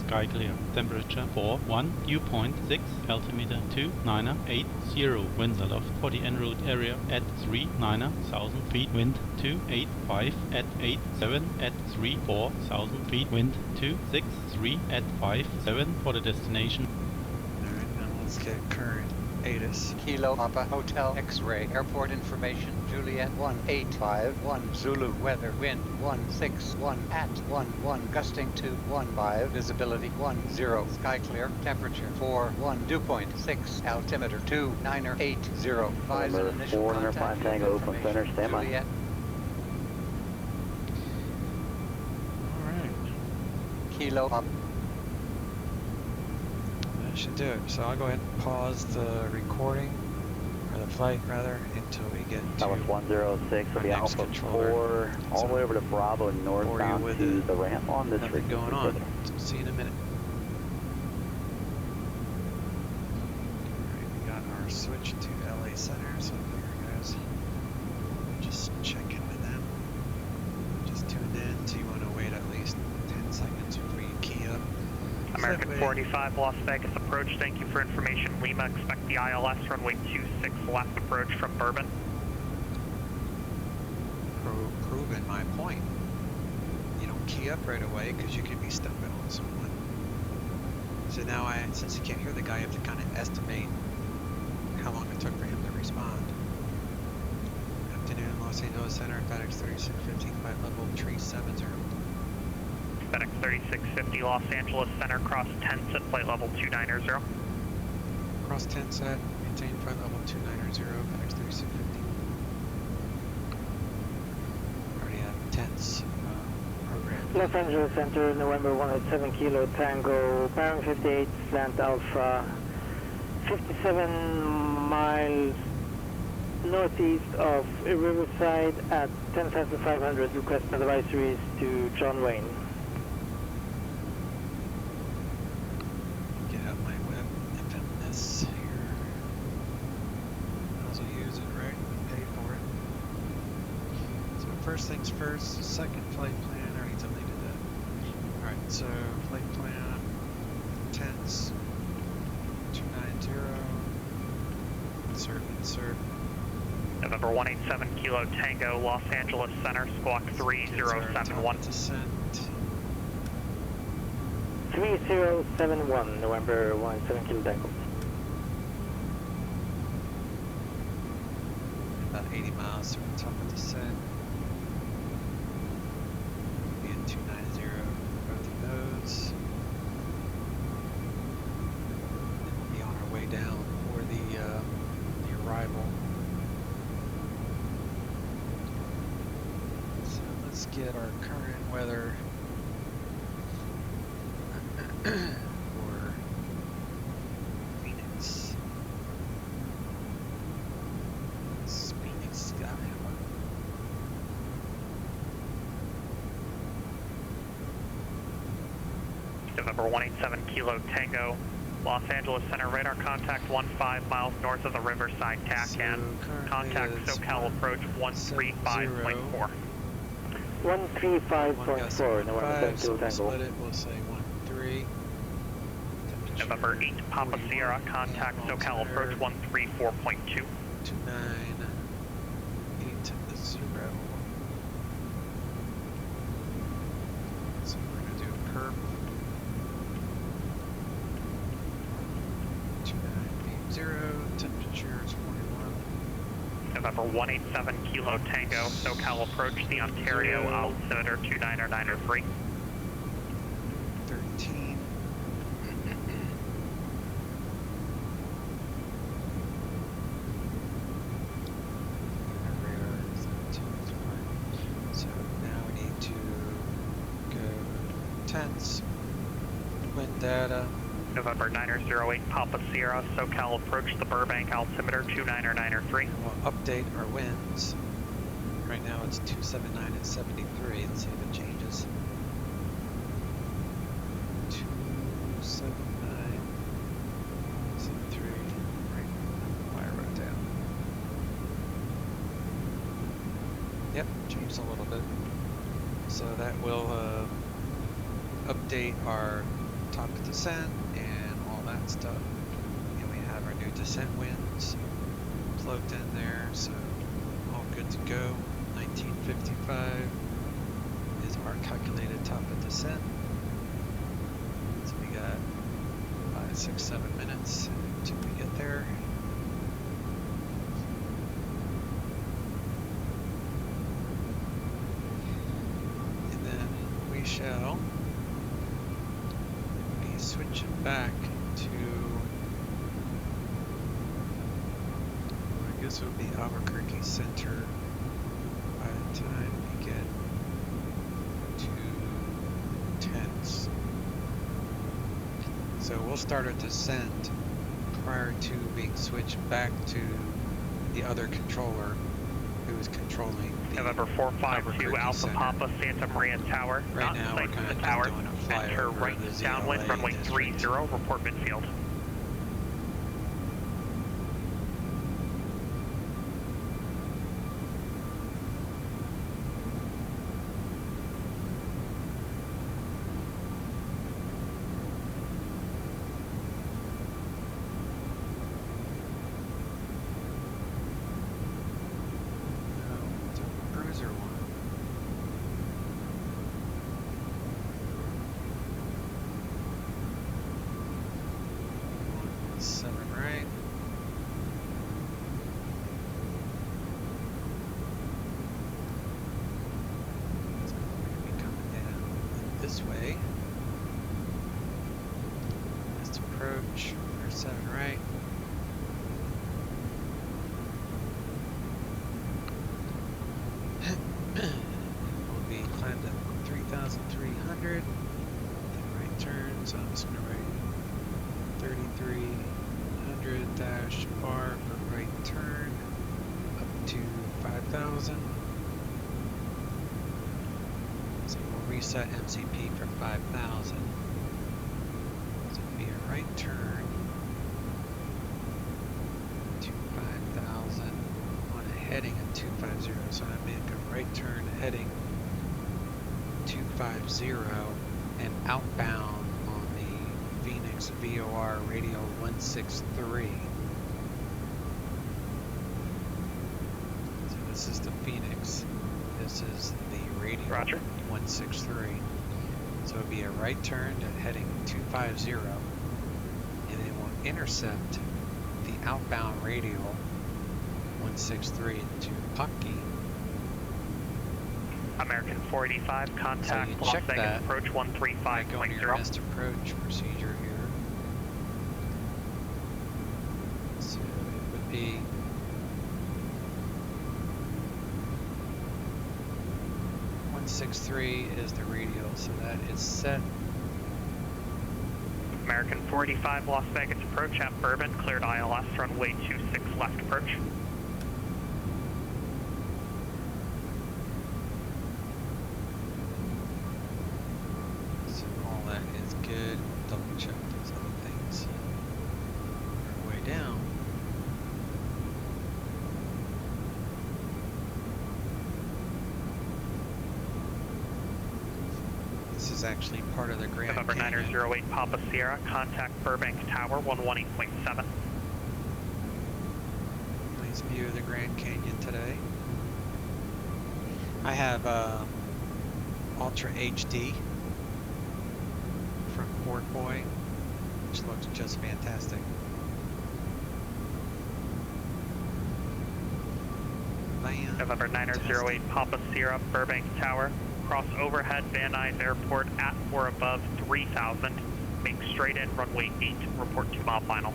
sky clear. Temperature 41, dew point 6, altimeter 2980, winds aloft for the en route area at 39,000 feet, wind 285 at 87 at 34,000 feet, wind 263 at 57 for the destination. Alright, now let's get current ATIS. Kilo Papa Hotel X-ray Airport information Juliet 1851 Zulu weather wind 161 at 11 gusting to 15 visibility 10 sky clear temperature 41 dew point 6 altimeter 2980 advise an initial 405 contact Tango Oakland Center, stand by. Juliet. Kilo Papa. That should do it. So I'll go ahead and pause the recording, or the flight rather, until we get to Southwest 106 will be next Alpha controller. 4 all the way over to Bravo northbound with to the ramp on this nothing frequency. going on. So see you in a minute. Alright, we got our switch to LA Center, so there it goes. Just checking with them. Just tuned in, so you want to wait at least 10 seconds before you key up. American Flight 45 Las Vegas approach, thank you for information. Lima, expect the ILS runway 26 left approach from Bourbon. Proving my point. You don't key up right away because you could be stumping on someone. So now since you can't hear the guy, you have to kind of estimate how long it took for him to respond. Afternoon, Los Angeles Center, FedEx 3615, flight level 370. FedEx 3650 Los Angeles Center, cross 10 at flight level 290. Cross 10 set, maintain flight level 290, FedEx 3650. Already have tense program. Los Angeles Center, November 187 Kilo Tango, bearing 58, slant Alpha, 57 miles northeast of Riverside at 10,500. Request advisories to John Wayne. Get out my web and film this here. I'll also use it, right? Pay for it. So first things first, second flight plan. I already deleted that. Alright, so flight plan, tense, 290, insert. November 187 Kilo Tango, Los Angeles Center, squawk 3071. Descent. 3071, November 187 Kilo Tango. About 80 miles from the top of descent. Be at 290, both of those. And we'll be on our way down for the arrival. So let's get our current weather for Phoenix. Phoenix sky. November 187 Kilo Tango, Los Angeles Center, radar contact 15 miles north of the Riverside TAC and contact SoCal approach 135.4. 135.4, November 7 Kilo Tango. Split it, we'll say 13. November 8 Papa Sierra, contact SoCal approach 134.2. 298 0. So we're going to do a perp. 2980, temperature is 41. November 187 Kilo Tango, SoCal approach the Ontario altimeter 29093. 13. So now we need to go tense, wind data. November 908 Papa Sierra, SoCal approach the Burbank altimeter 29093. And we'll update our winds. Right now it's 279 and 73. Let's see if it changes. 279, 73. Right. Why I wrote down. Yep, changed a little bit. So that will update our top of descent and all that stuff. And we have our new descent winds plugged in there, so all good to go. 1955 is our calculated top of descent. So we got 5, 6, 7 minutes until we get there. And then we shall be switching back to, I guess it would be Albuquerque Center by the time we get to tense. So we'll start a descent prior to being switched back to the other controller who is controlling the November 452 Alpha center. Papa Santa Maria Tower. Right Not now we're sight kind to of the just tower. doing a Enter flyover right of the downwind ZLA runway district. 30, report midfield. Bruiser one. 7 right. So we're going to be coming down this way. Let's approach. Or 7 right. We'll be climbed at 3,300. Then right turn, so I'm just going to write 3,300 dash bar for right turn up to 5,000. So we'll reset MCP for 5,000. So it'll be a right turn to 5,000 on a heading of 250. So I make a right turn heading 250 and outbound on the Phoenix VOR radio 163. So this is the Phoenix. This is the radio Roger. 163. So it'll be a right turn to heading 250, and then we'll intercept the outbound radio 163 to Pucky. American 485, contact So you Las check Vegas that. approach Go into your 135.0. missed approach procedure here. So it would be 163 is the radio, so that is set. American 485, Las Vegas approach at Bourbon, cleared ILS, runway 26 left approach. So all that is good. Double check those other things. Way down. This is actually part of the Grand November Canyon. 908 Papa Sierra, contact Burbank Tower 118.7. Nice view of the Grand Canyon today. I have Ultra HD from Port Boy, which looks just fantastic. Land November 908 Papa Sierra, Burbank Tower, cross overhead Van Nuys Airport at or above 3,000. Make straight in runway 8, report 2 mile final.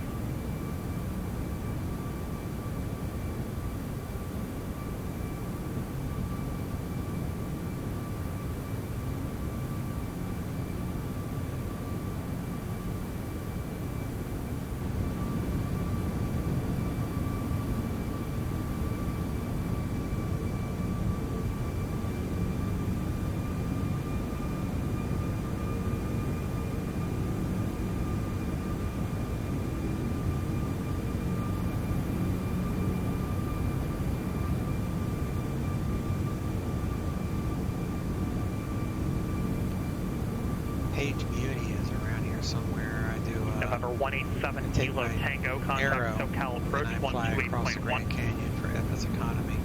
Page Beauty is around here somewhere. I do November 187 take Kilo my Tango, arrow contact SoCal approach and I fly across the Grand 128.1. Canyon for FS Economy.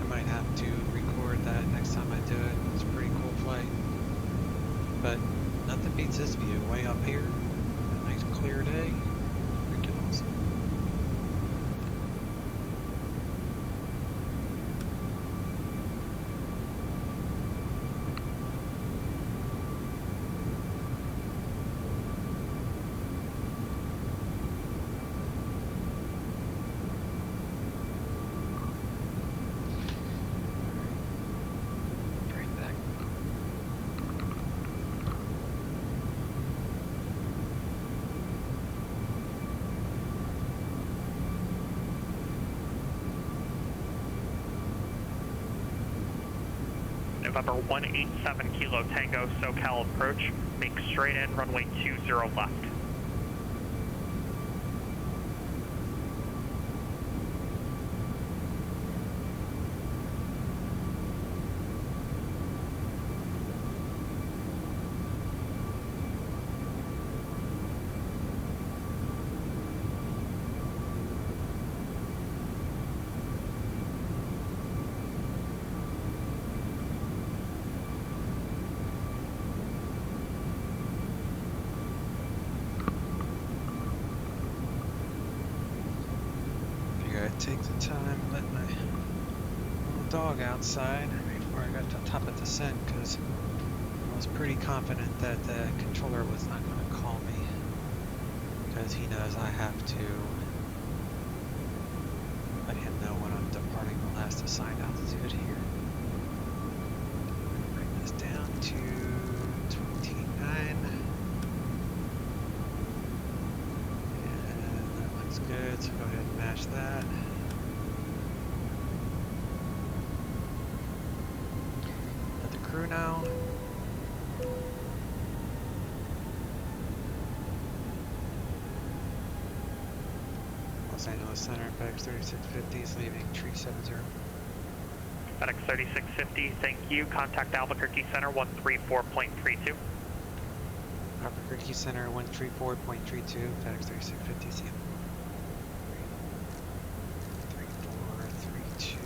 I might have to record that next time I do it. It's a pretty cool flight. But nothing beats this view way up here. A nice clear day. Freaking awesome. Right back. November 187 Kilo Tango SoCal approach. Make straight in, runway 20 left. Take the time, let my little dog outside before I got to the top of the descent, because I was pretty confident that the controller was not going to call me, because he knows I have to let him know when I'm departing the last assigned altitude here. Bring this down to 29. And that looks good, so go ahead and match that. Crew now. Los Angeles Center, FedEx 3650 is leaving tree 70. FedEx 3650, thank you. Contact Albuquerque Center 134.32. Albuquerque Center 134.32, FedEx 3650, see you. 3432.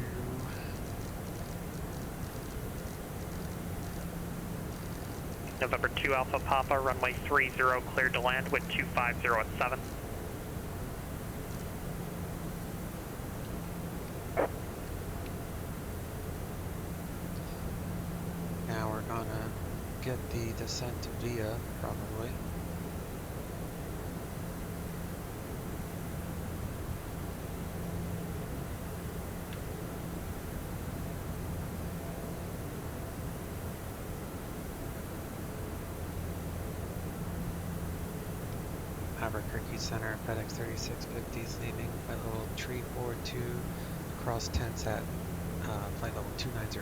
November 2 Alpha Papa, runway 30, cleared to land with 250 at 7. Now we're gonna get the descent to Via, probably. Albuquerque Center, FedEx 3650 is leaving flight level 342, across tents at flight level 290.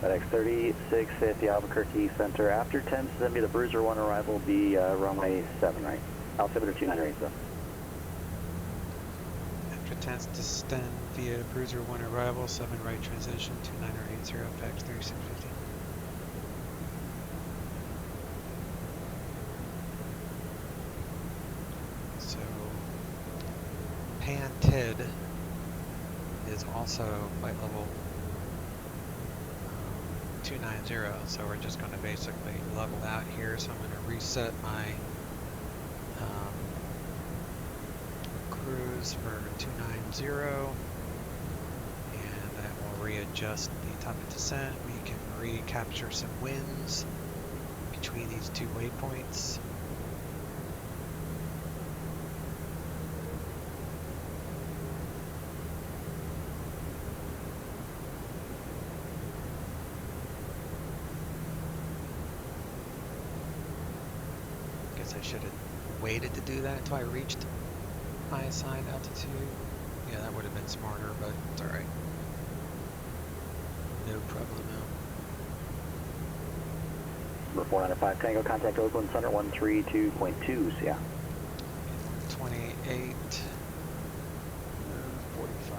FedEx 3650 Albuquerque Center. After 10, send me the Bruiser 1 arrival, be runway 7, right? Altimeter 298, so. After 10, descend via Bruiser 1 arrival, 7 right transition, 2980, FedEx 3650. So, Pan Ted is also flight level 290, so we're just going to basically level out here. So I'm going to reset my cruise for 290, and that will readjust the top of descent. We can recapture some winds between these two waypoints. I should have waited to do that until I reached my assigned altitude. Yeah, that would have been smarter, but it's alright. No problemo. Number 495 Tango, contact Oakland Center 132.2, yeah. 28, 45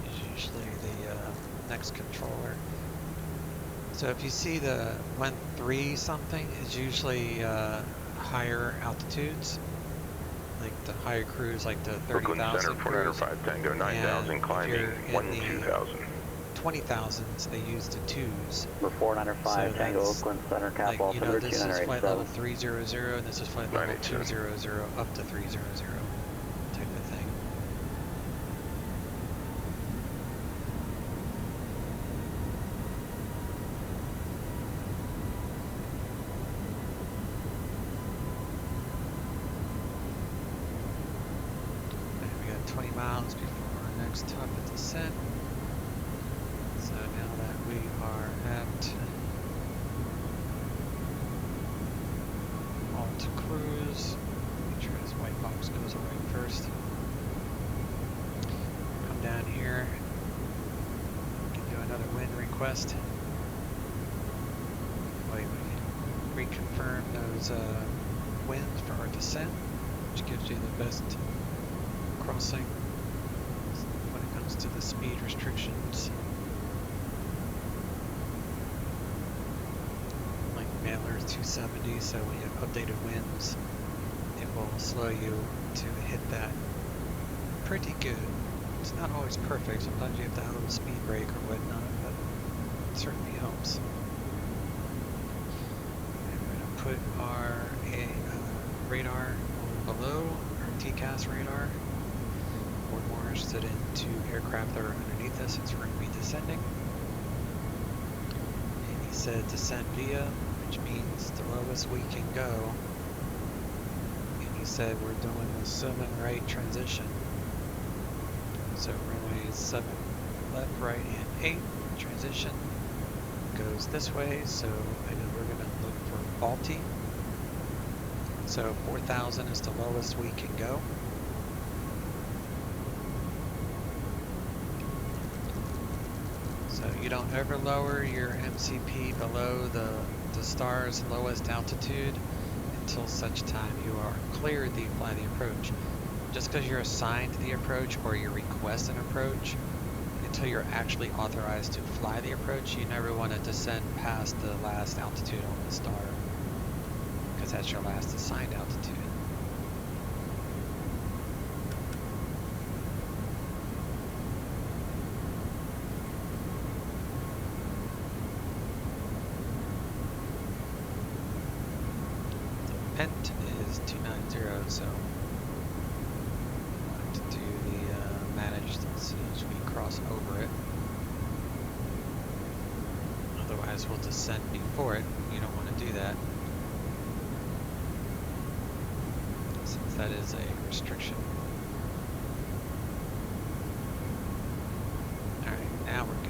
is usually the next controller. So if you see the 1.3 something is usually higher altitudes, like the higher cruise, like the 30,000 Center 495 Tango 9,000 climbing 12,000. 20,000s they use the 2s. Number 495 so Tango Oakland Center, cap like, you know, this is flight level 298. 300 and this is flight level 200 up to 300 type of thing. And we got 20 miles before our next top of descent. So now that we are at alt cruise, make sure this white box goes away first. Come down here, test. Wait, we reconfirm those winds for our descent, which gives you the best crossing when it comes to the speed restrictions. Like Mailer's 270, so when you have updated winds, it will slow you to hit that pretty good. It's not always perfect. Sometimes you have to have a speed brake or whatnot, but it certainly helps. And we're going to put our radar below our TCAS radar. We're more interested in two aircraft that are underneath us since we're going to be descending. And he said descend via, which means the lowest we can go. And he said we're doing a 7 right transition. So runway 7 left, right, and 8 transition goes this way. So I know we're going to look for Balti. So 4,000 is the lowest we can go. So you don't ever lower your MCP below the star's lowest altitude until such time you are cleared to fly the approach. Just because you're assigned the approach or you request an approach, until you're actually authorized to fly the approach, you never want to descend past the last altitude on the star, because that's your last assigned altitude. The pent is 290, so managed as soon as we cross over it. Otherwise we'll descend before it. You don't want to do that, since that is a restriction. Alright, now we're good.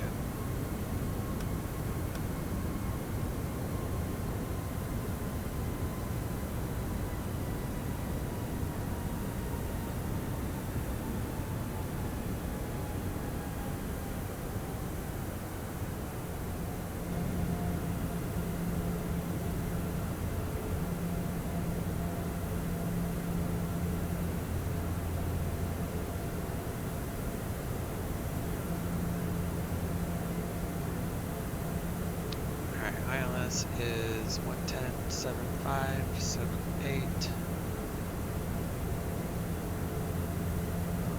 ILS is 110.7578.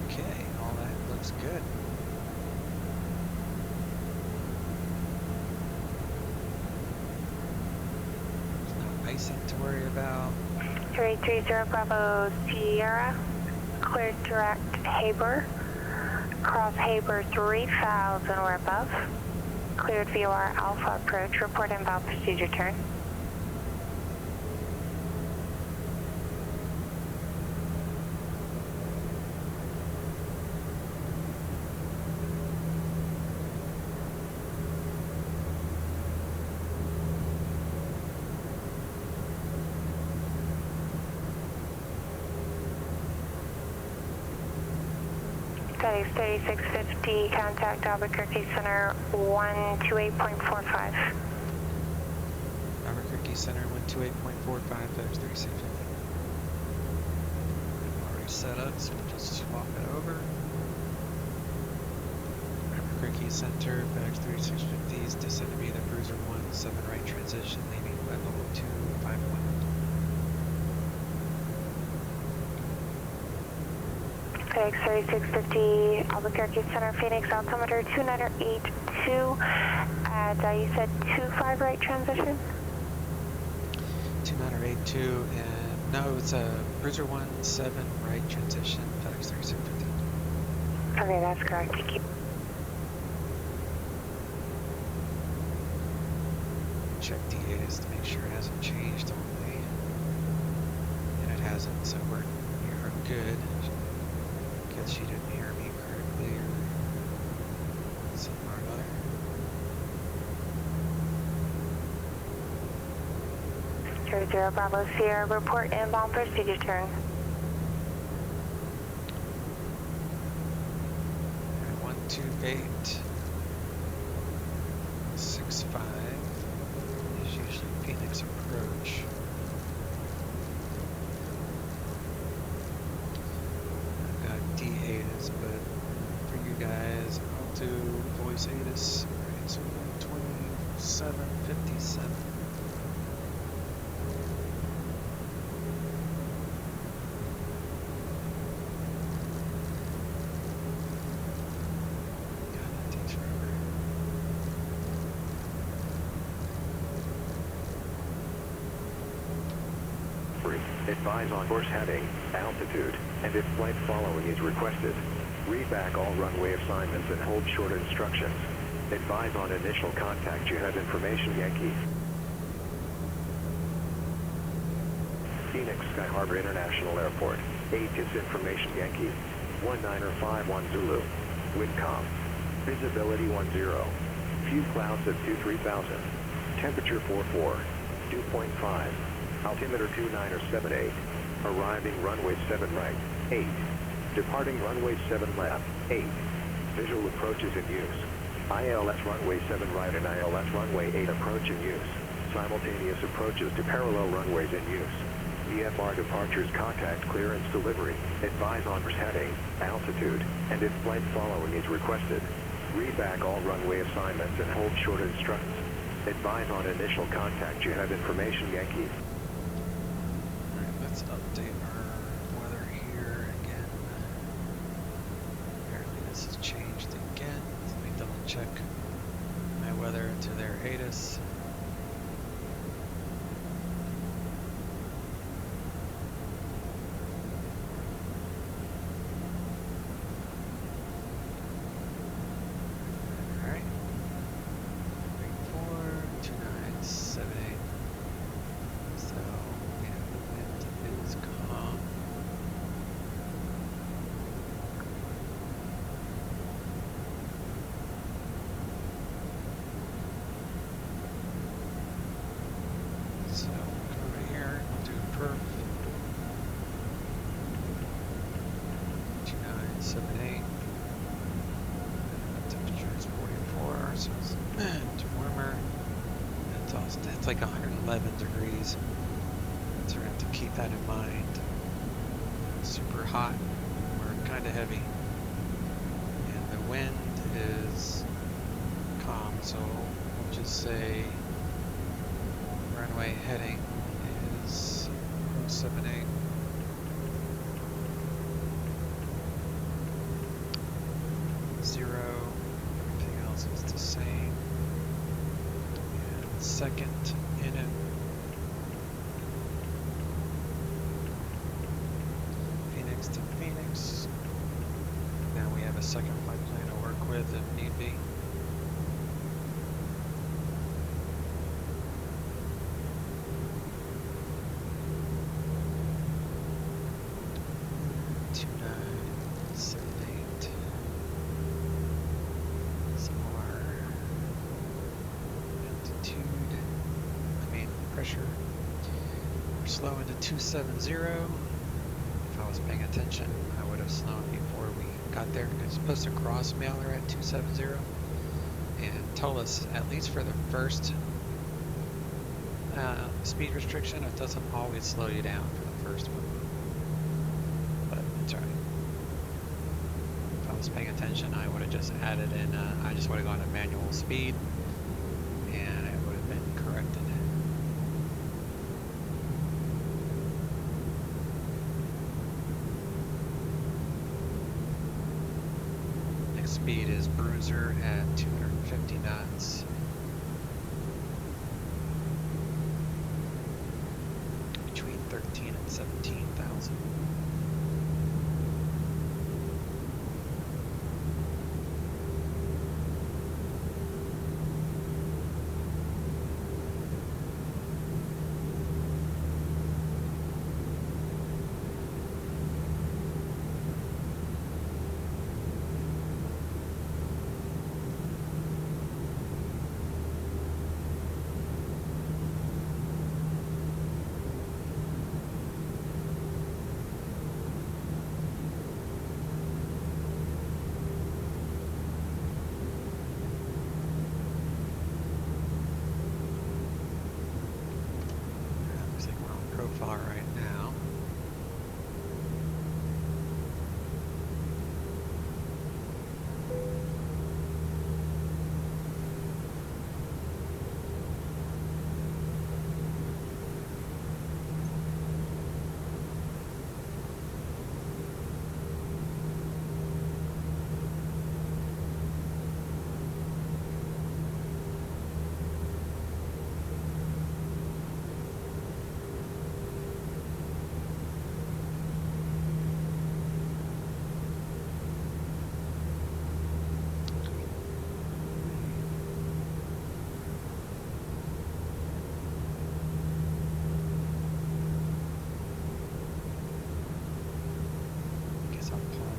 Okay, all that looks good. There's no icing to worry about. 330 Bravo Sierra, cleared direct Haber. Cross Haber 3000 or above. Cleared VOR Alpha approach. Report inbound procedure turn. FedEx 3650, contact Albuquerque Center 128.45. Albuquerque Center 128.45, FedEx 3650. Already set up, so we'll just swap it over. Albuquerque Center, FedEx 3650 is descend to be the Bruiser 1, 7 right transition, leaving wet level 251. FedEx 3650, Albuquerque Center, Phoenix, altimeter 2982, and you said 25 right transition? 2982, and no, it's a Bruiser 1, 7 right transition, FedEx 3650. Okay, that's correct. Thank you. Check DAs to make sure it hasn't changed only, and it hasn't, so we're good. Guess she didn't hear me correctly or something or another. 30 Bravo Sierra, report inbound procedure turn. 128. Where's ATIS? Alright, so 2757. God, that takes forever. Advise on course heading, altitude, and if flight following is requested. Read back all runway assignments and hold short instructions. Advise on initial contact. You have information, Yankee. Phoenix Sky Harbor International Airport. ATIS information, Yankee. 1951 Zulu. Windcom. Visibility 10. Few clouds at 23,000. Temperature 44. 2.5. Altimeter 2978. Arriving runway 7 right, 8. Departing runway 7 left, 8. Visual approaches in use. ILS runway 7 right and ILS runway 8 approach in use. Simultaneous approaches to parallel runways in use. VFR departures contact clearance delivery. Advise on course heading, altitude, and if flight following is requested. Read back all runway assignments and hold short instructions. Advise on initial contact. You have information, Yankee. Let's update our weather here again. Apparently this has changed again. Let me double check my weather to their ATIS. Alright. 342978. So yeah, the wind is calm. So come over here, we'll do perf 2978. Temperature is 44, so it's warmer. It's like 111 degrees. So we're going to have to keep that in mind. Super hot or kind of heavy. And the wind is calm, so we'll just say runway heading is 078. Zero. Everything else is the same. And second in it. Phoenix to Phoenix. Now we have a second flight plan to work with if need be. Slow into 270. If I was paying attention, I would have slowed before we got there. It's supposed to cross Mailer at 270 and told us, at least for the first speed restriction, it doesn't always slow you down for the first one. But it's alright. If I was paying attention, I would have just added in, I just would have gone to manual speed and it would have been corrected. Speed is Bruiser at 250 knots. Between 13 and 17,000.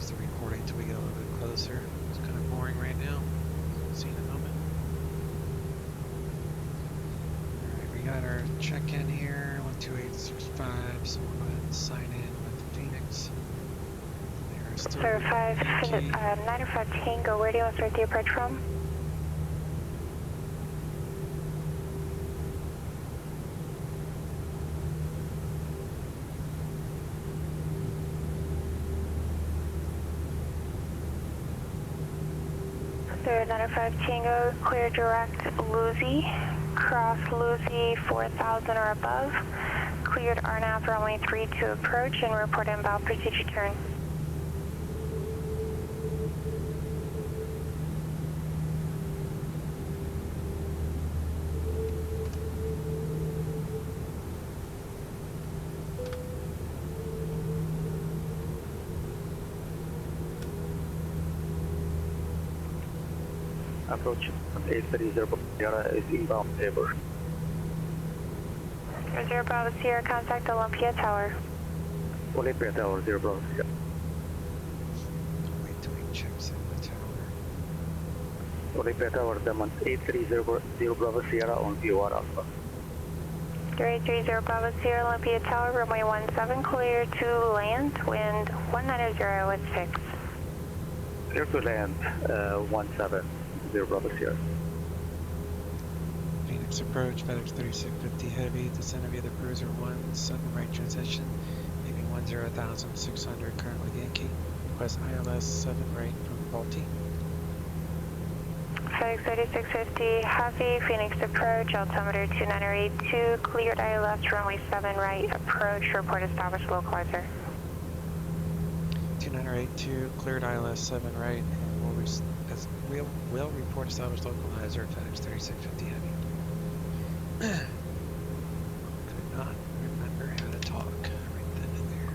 the recording until we get a little bit closer. It's kind of boring right now. We'll see in a moment. Alright, we got our check-in here, 12865, so we'll go ahead and sign in with Phoenix. Sir 905 Tango, where do you want to start the approach from? Sir 905 Tango, clear direct Lucy, cross Lucy 4000 or above, cleared RNAV runway 32 approach and report inbound, proceed your turn. Approach 830 Sierra is inbound Airbus. 0 Bravo Sierra, contact Olympia Tower. Olympia Tower, 0 Bravo Sierra. Wait till he checks in the tower. Olympia Tower, Demon 830 Bravo Sierra on VOR Alpha. 330 Bravo Sierra, Olympia Tower, runway 17, clear to land, wind 190 at 6. Clear to land 17. 0 Bravo Sierra. Phoenix approach, FedEx 3650 heavy, descent via the Bruiser 1, sudden right transition, leaving 10,600, current with Yankee. Request ILS 7 right from Balti. FedEx 3650 heavy, Phoenix approach, altimeter 2982, cleared ILS runway 7 right approach, report established localizer. 2982, cleared ILS 7 right, and we'll report established localizer at FedEx 3650 heavy. Could not remember how to talk right then and there.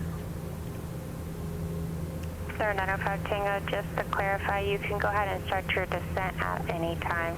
Sir 905 Tango, just to clarify, you can go ahead and start your descent at any time.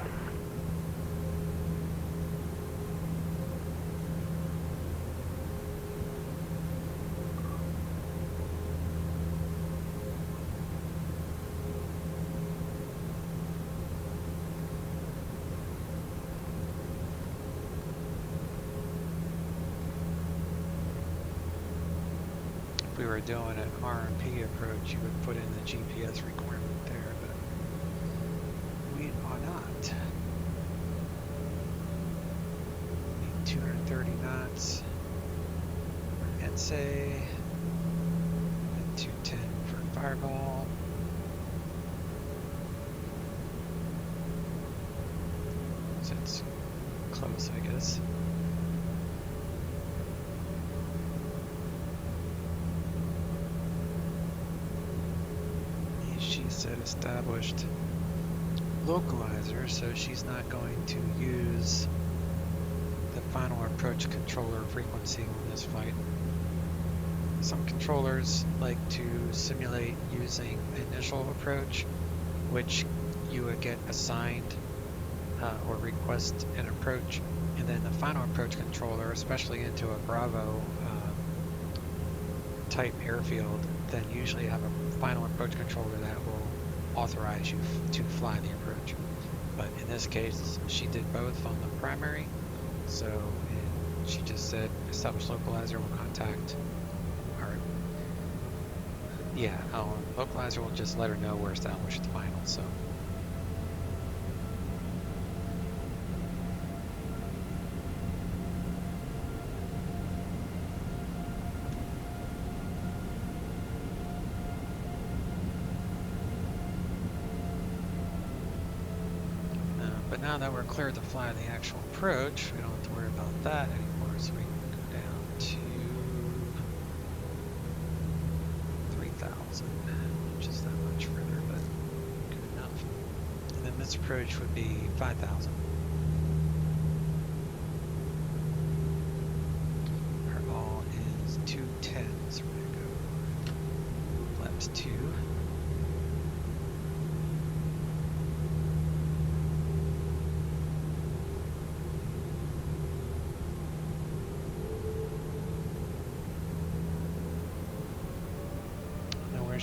If we were doing an RMP approach, you would put in the GPS requirement there, but we are not. Need 230 knots for NSA, and 210 for Fireball. So it's close, I guess. She said established localizer, so she's not going to use the final approach controller frequency on this flight. Some controllers like to simulate using the initial approach, which you would get assigned or request an approach, and then the final approach controller, especially into a Bravo type airfield, then usually have a final approach controller that will authorize you to fly the approach. But in this case, she did both on the primary, so and she just said established localizer will contact, or yeah, localizer will just let her know we're established the final. So but now that we're cleared to fly the actual approach, we don't have to worry about that anymore, so we can go down to 3,000, which is that much further, but good enough. And then this approach would be 5,000. Our all is 210, so we're going to go flaps 2.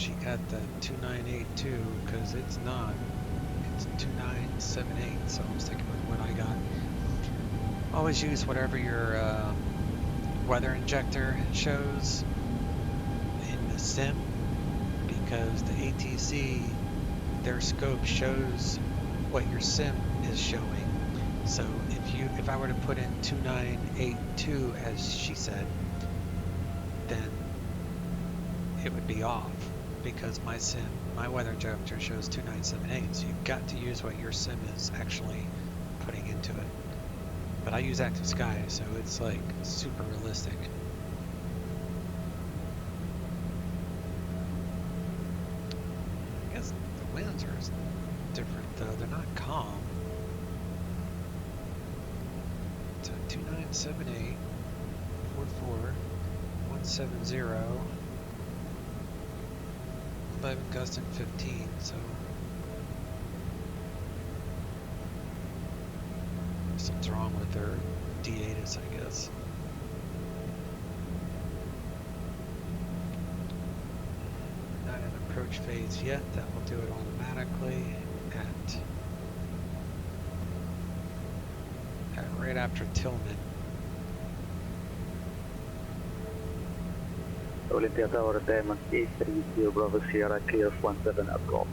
she got the 2982 because it's not. It's 2978, so I'm sticking with what I got. Always use whatever your weather injector shows in the sim, because the ATC, their scope shows what your sim is showing. So if I were to put in 2982 as she said, then it would be off, because my weather injector shows 2978. So you've got to use what your sim is actually putting into it. But I use Active Sky, so it's like super realistic. I guess the winds are different though. They're not calm. So 2978, 44, 170, 11 gust and 15. So something's wrong with their D8s, I guess. Not in approach phase yet. That will do it automatically at right after Tillman. Olympia Tower, Diamond 830 Bravo Sierra, clear 17 at golf.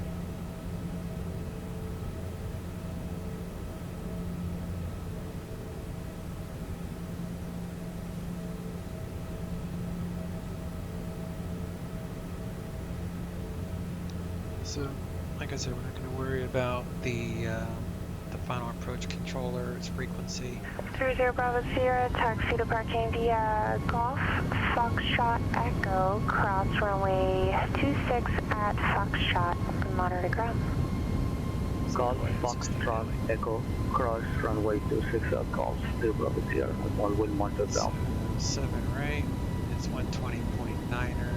So, like I said, we're not going to worry about the final approach controller, its frequency. 30 Bravo Sierra, taxi to parking via Golf, Foxtrot Echo, cross runway 26 at Foxtrot, monitor ground. Golf, Foxtrot Echo, cross runway 26 at Golf, 30 Bravo Sierra, one wind monitor ground. 7 right, it's 120.9er.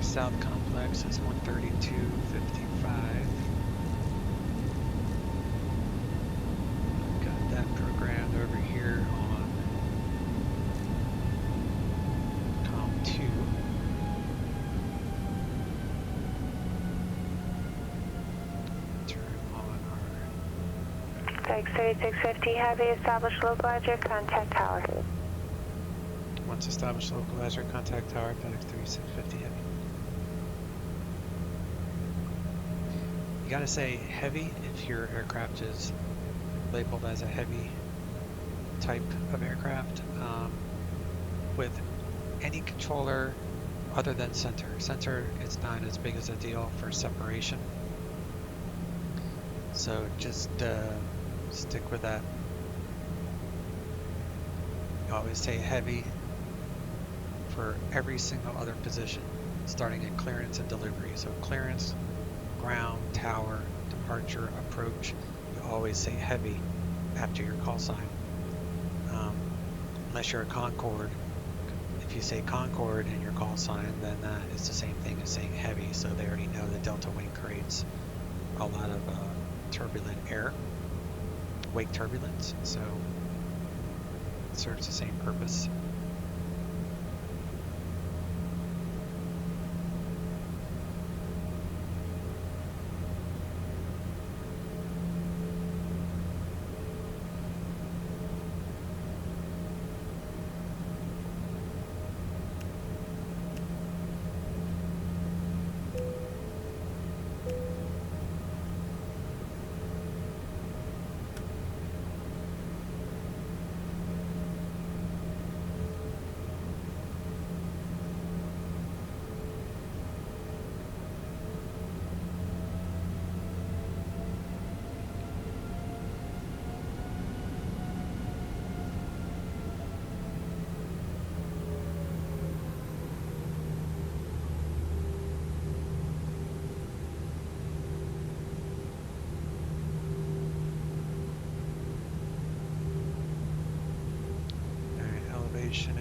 South complex is 132.55. Got that programmed over here on COM 2. Turn on our FedEx 3650 Heavy, established localizer, contact tower. once established localizer, contact tower, FedEx 3650 Heavy. You gotta say heavy if your aircraft is labeled as a heavy type of aircraft. With any controller other than center. Center, it's not as big as a deal for separation. So just stick with that. You always say heavy for every single other position, starting at clearance and delivery. So clearance, ground, tower, departure, approach, you always say heavy after your call sign. Unless you're a Concorde. If you say Concorde in your call sign, then that is the same thing as saying heavy, so they already know the delta wing creates a lot of turbulent air, wake turbulence, so it serves the same purpose.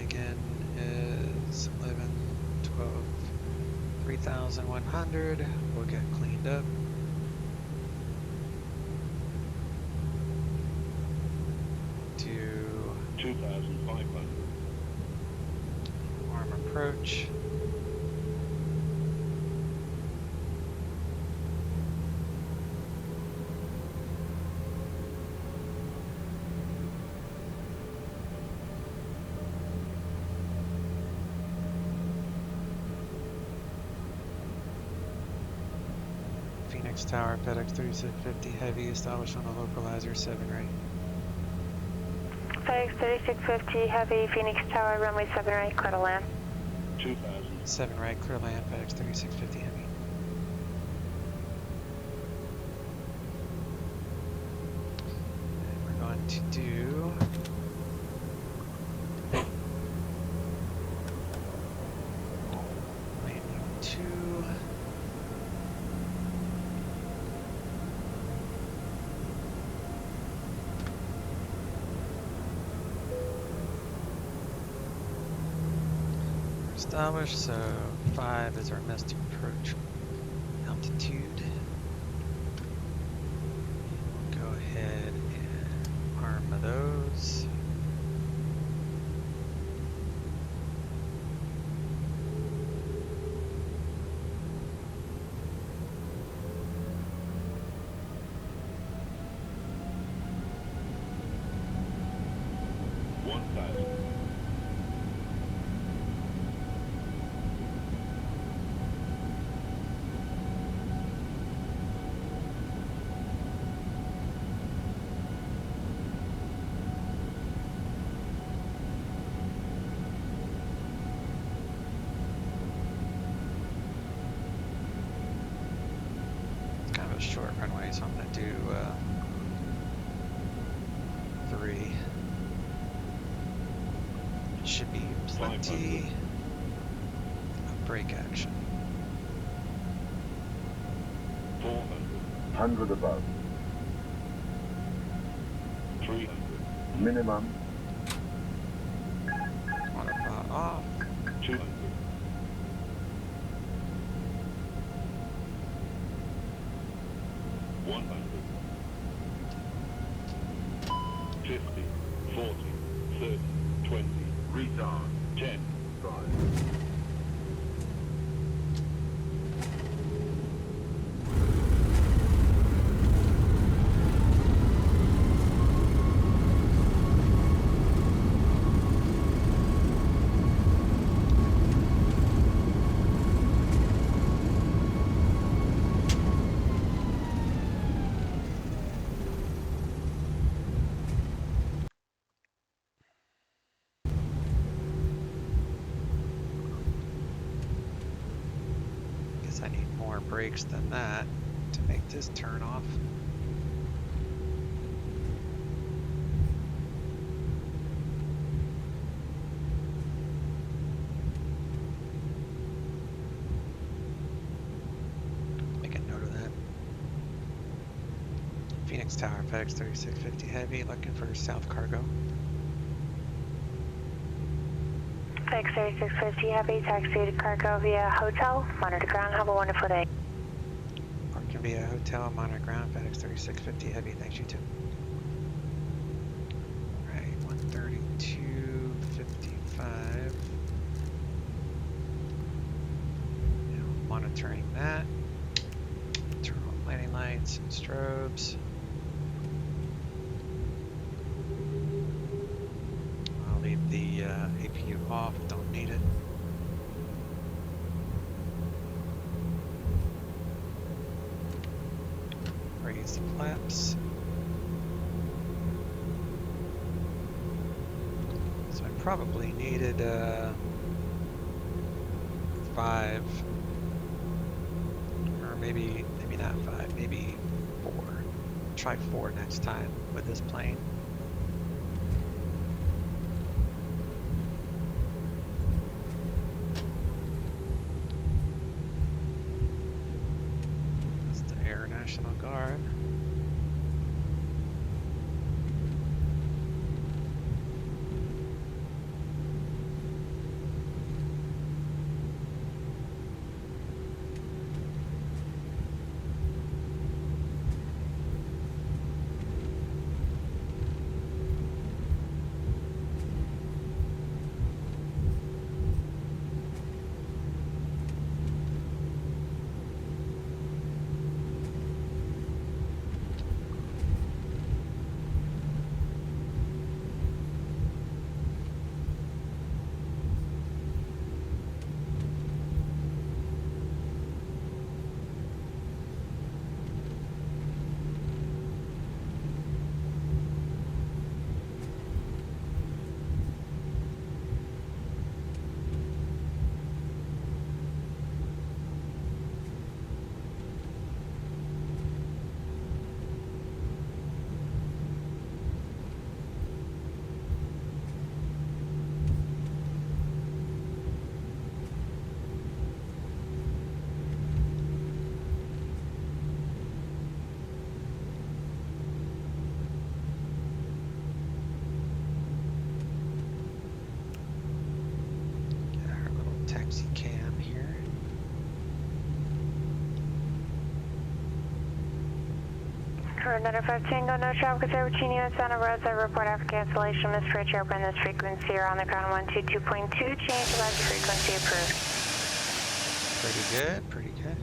Again is 11, 12, 3,100. We'll get cleaned up. To 2,500. arm approach. Phoenix Tower, FedEx 3650 Heavy, established on a localizer 7 right. FedEx 3650 Heavy, Phoenix Tower, runway 7 right, clear to land. 2,000. 7 right, clear land, FedEx 3650 Heavy. And we're going to do landing 2. Established, so 5 is our missed approach altitude. We'll go ahead and arm those. Kind of a short runway, so I'm going to do 3. It should be plenty of brake action. 400 above. 300. Minimum. Autopilot off. 200. 100. 50. 40. 30. 20. Retard. 10. 5. Guess I need more brakes than that to make this turn off. Make a note of that. Phoenix Tower, FedEx 3650 Heavy, looking for South Cargo. FedEx 3650 Heavy, taxi to cargo via hotel, monitor ground, have a wonderful day. Parking via hotel, monitor ground, FedEx 3650 Heavy, thanks you too. Alright, 132.55. Now monitoring that. Turn on landing lights and strobes. I'll leave the APU off, don't need it. Raise the flaps. So I probably needed 5, or maybe not 5, maybe 4. Try 4 next time with this plane. That's the Air National Guard. Another 5 Tango, no traffic there between you and Santa Rosa. Report after cancellation. Miss Fritz, airborne this frequency. You're on the ground 122.2. Change to last frequency approved. Pretty good, pretty good.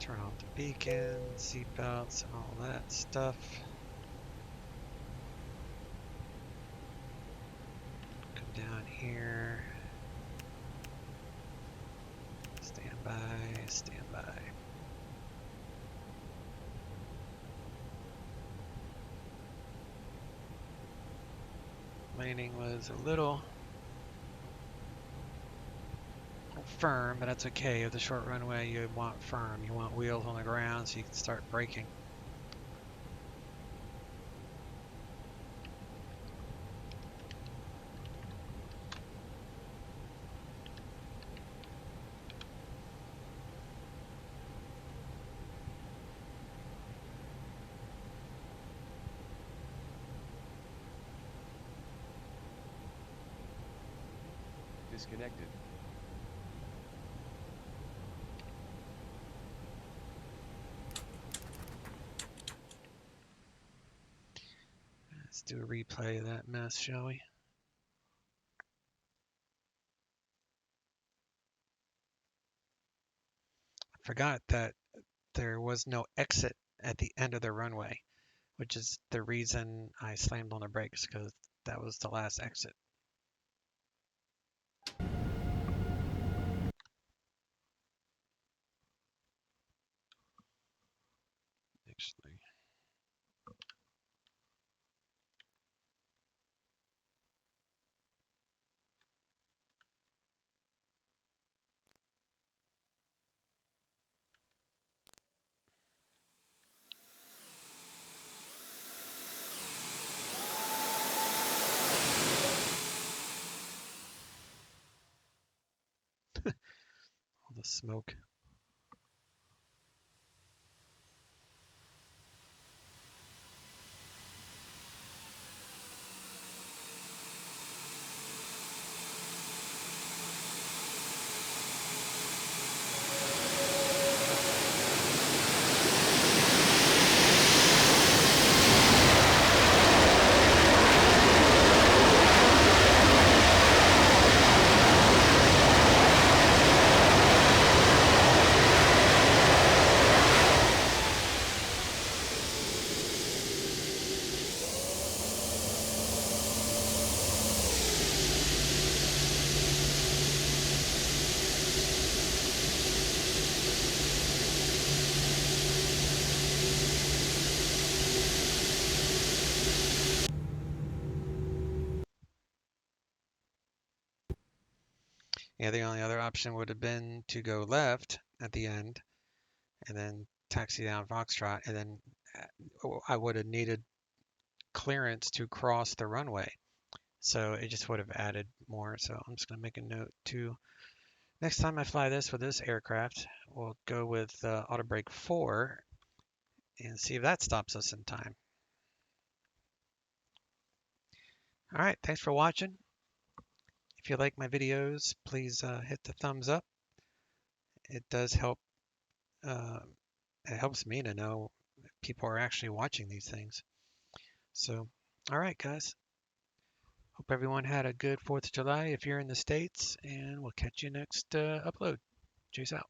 Turn off the beacon, seatbelts, and all that stuff. Come down here. Stand by, stand by. Landing was a little firm, but that's okay. With the short runway, you want firm. You want wheels on the ground so you can start braking. Disconnected. Let's do a replay of that mess, shall we? I forgot that there was no exit at the end of the runway, which is the reason I slammed on the brakes, because that was the last exit. Actually, all the smoke. Yeah, the only other option would have been to go left at the end and then taxi down Foxtrot, and then I would have needed clearance to cross the runway. So it just would have added more. So I'm just going to make a note to next time I fly this with this aircraft, we'll go with auto brake 4 and see if that stops us in time. All right, thanks for watching. If you like my videos, please hit the thumbs up. It does help. It helps me to know if people are actually watching these things. So, all right, guys. Hope everyone had a good 4th of July if you're in the States, and we'll catch you next upload. Cheers out.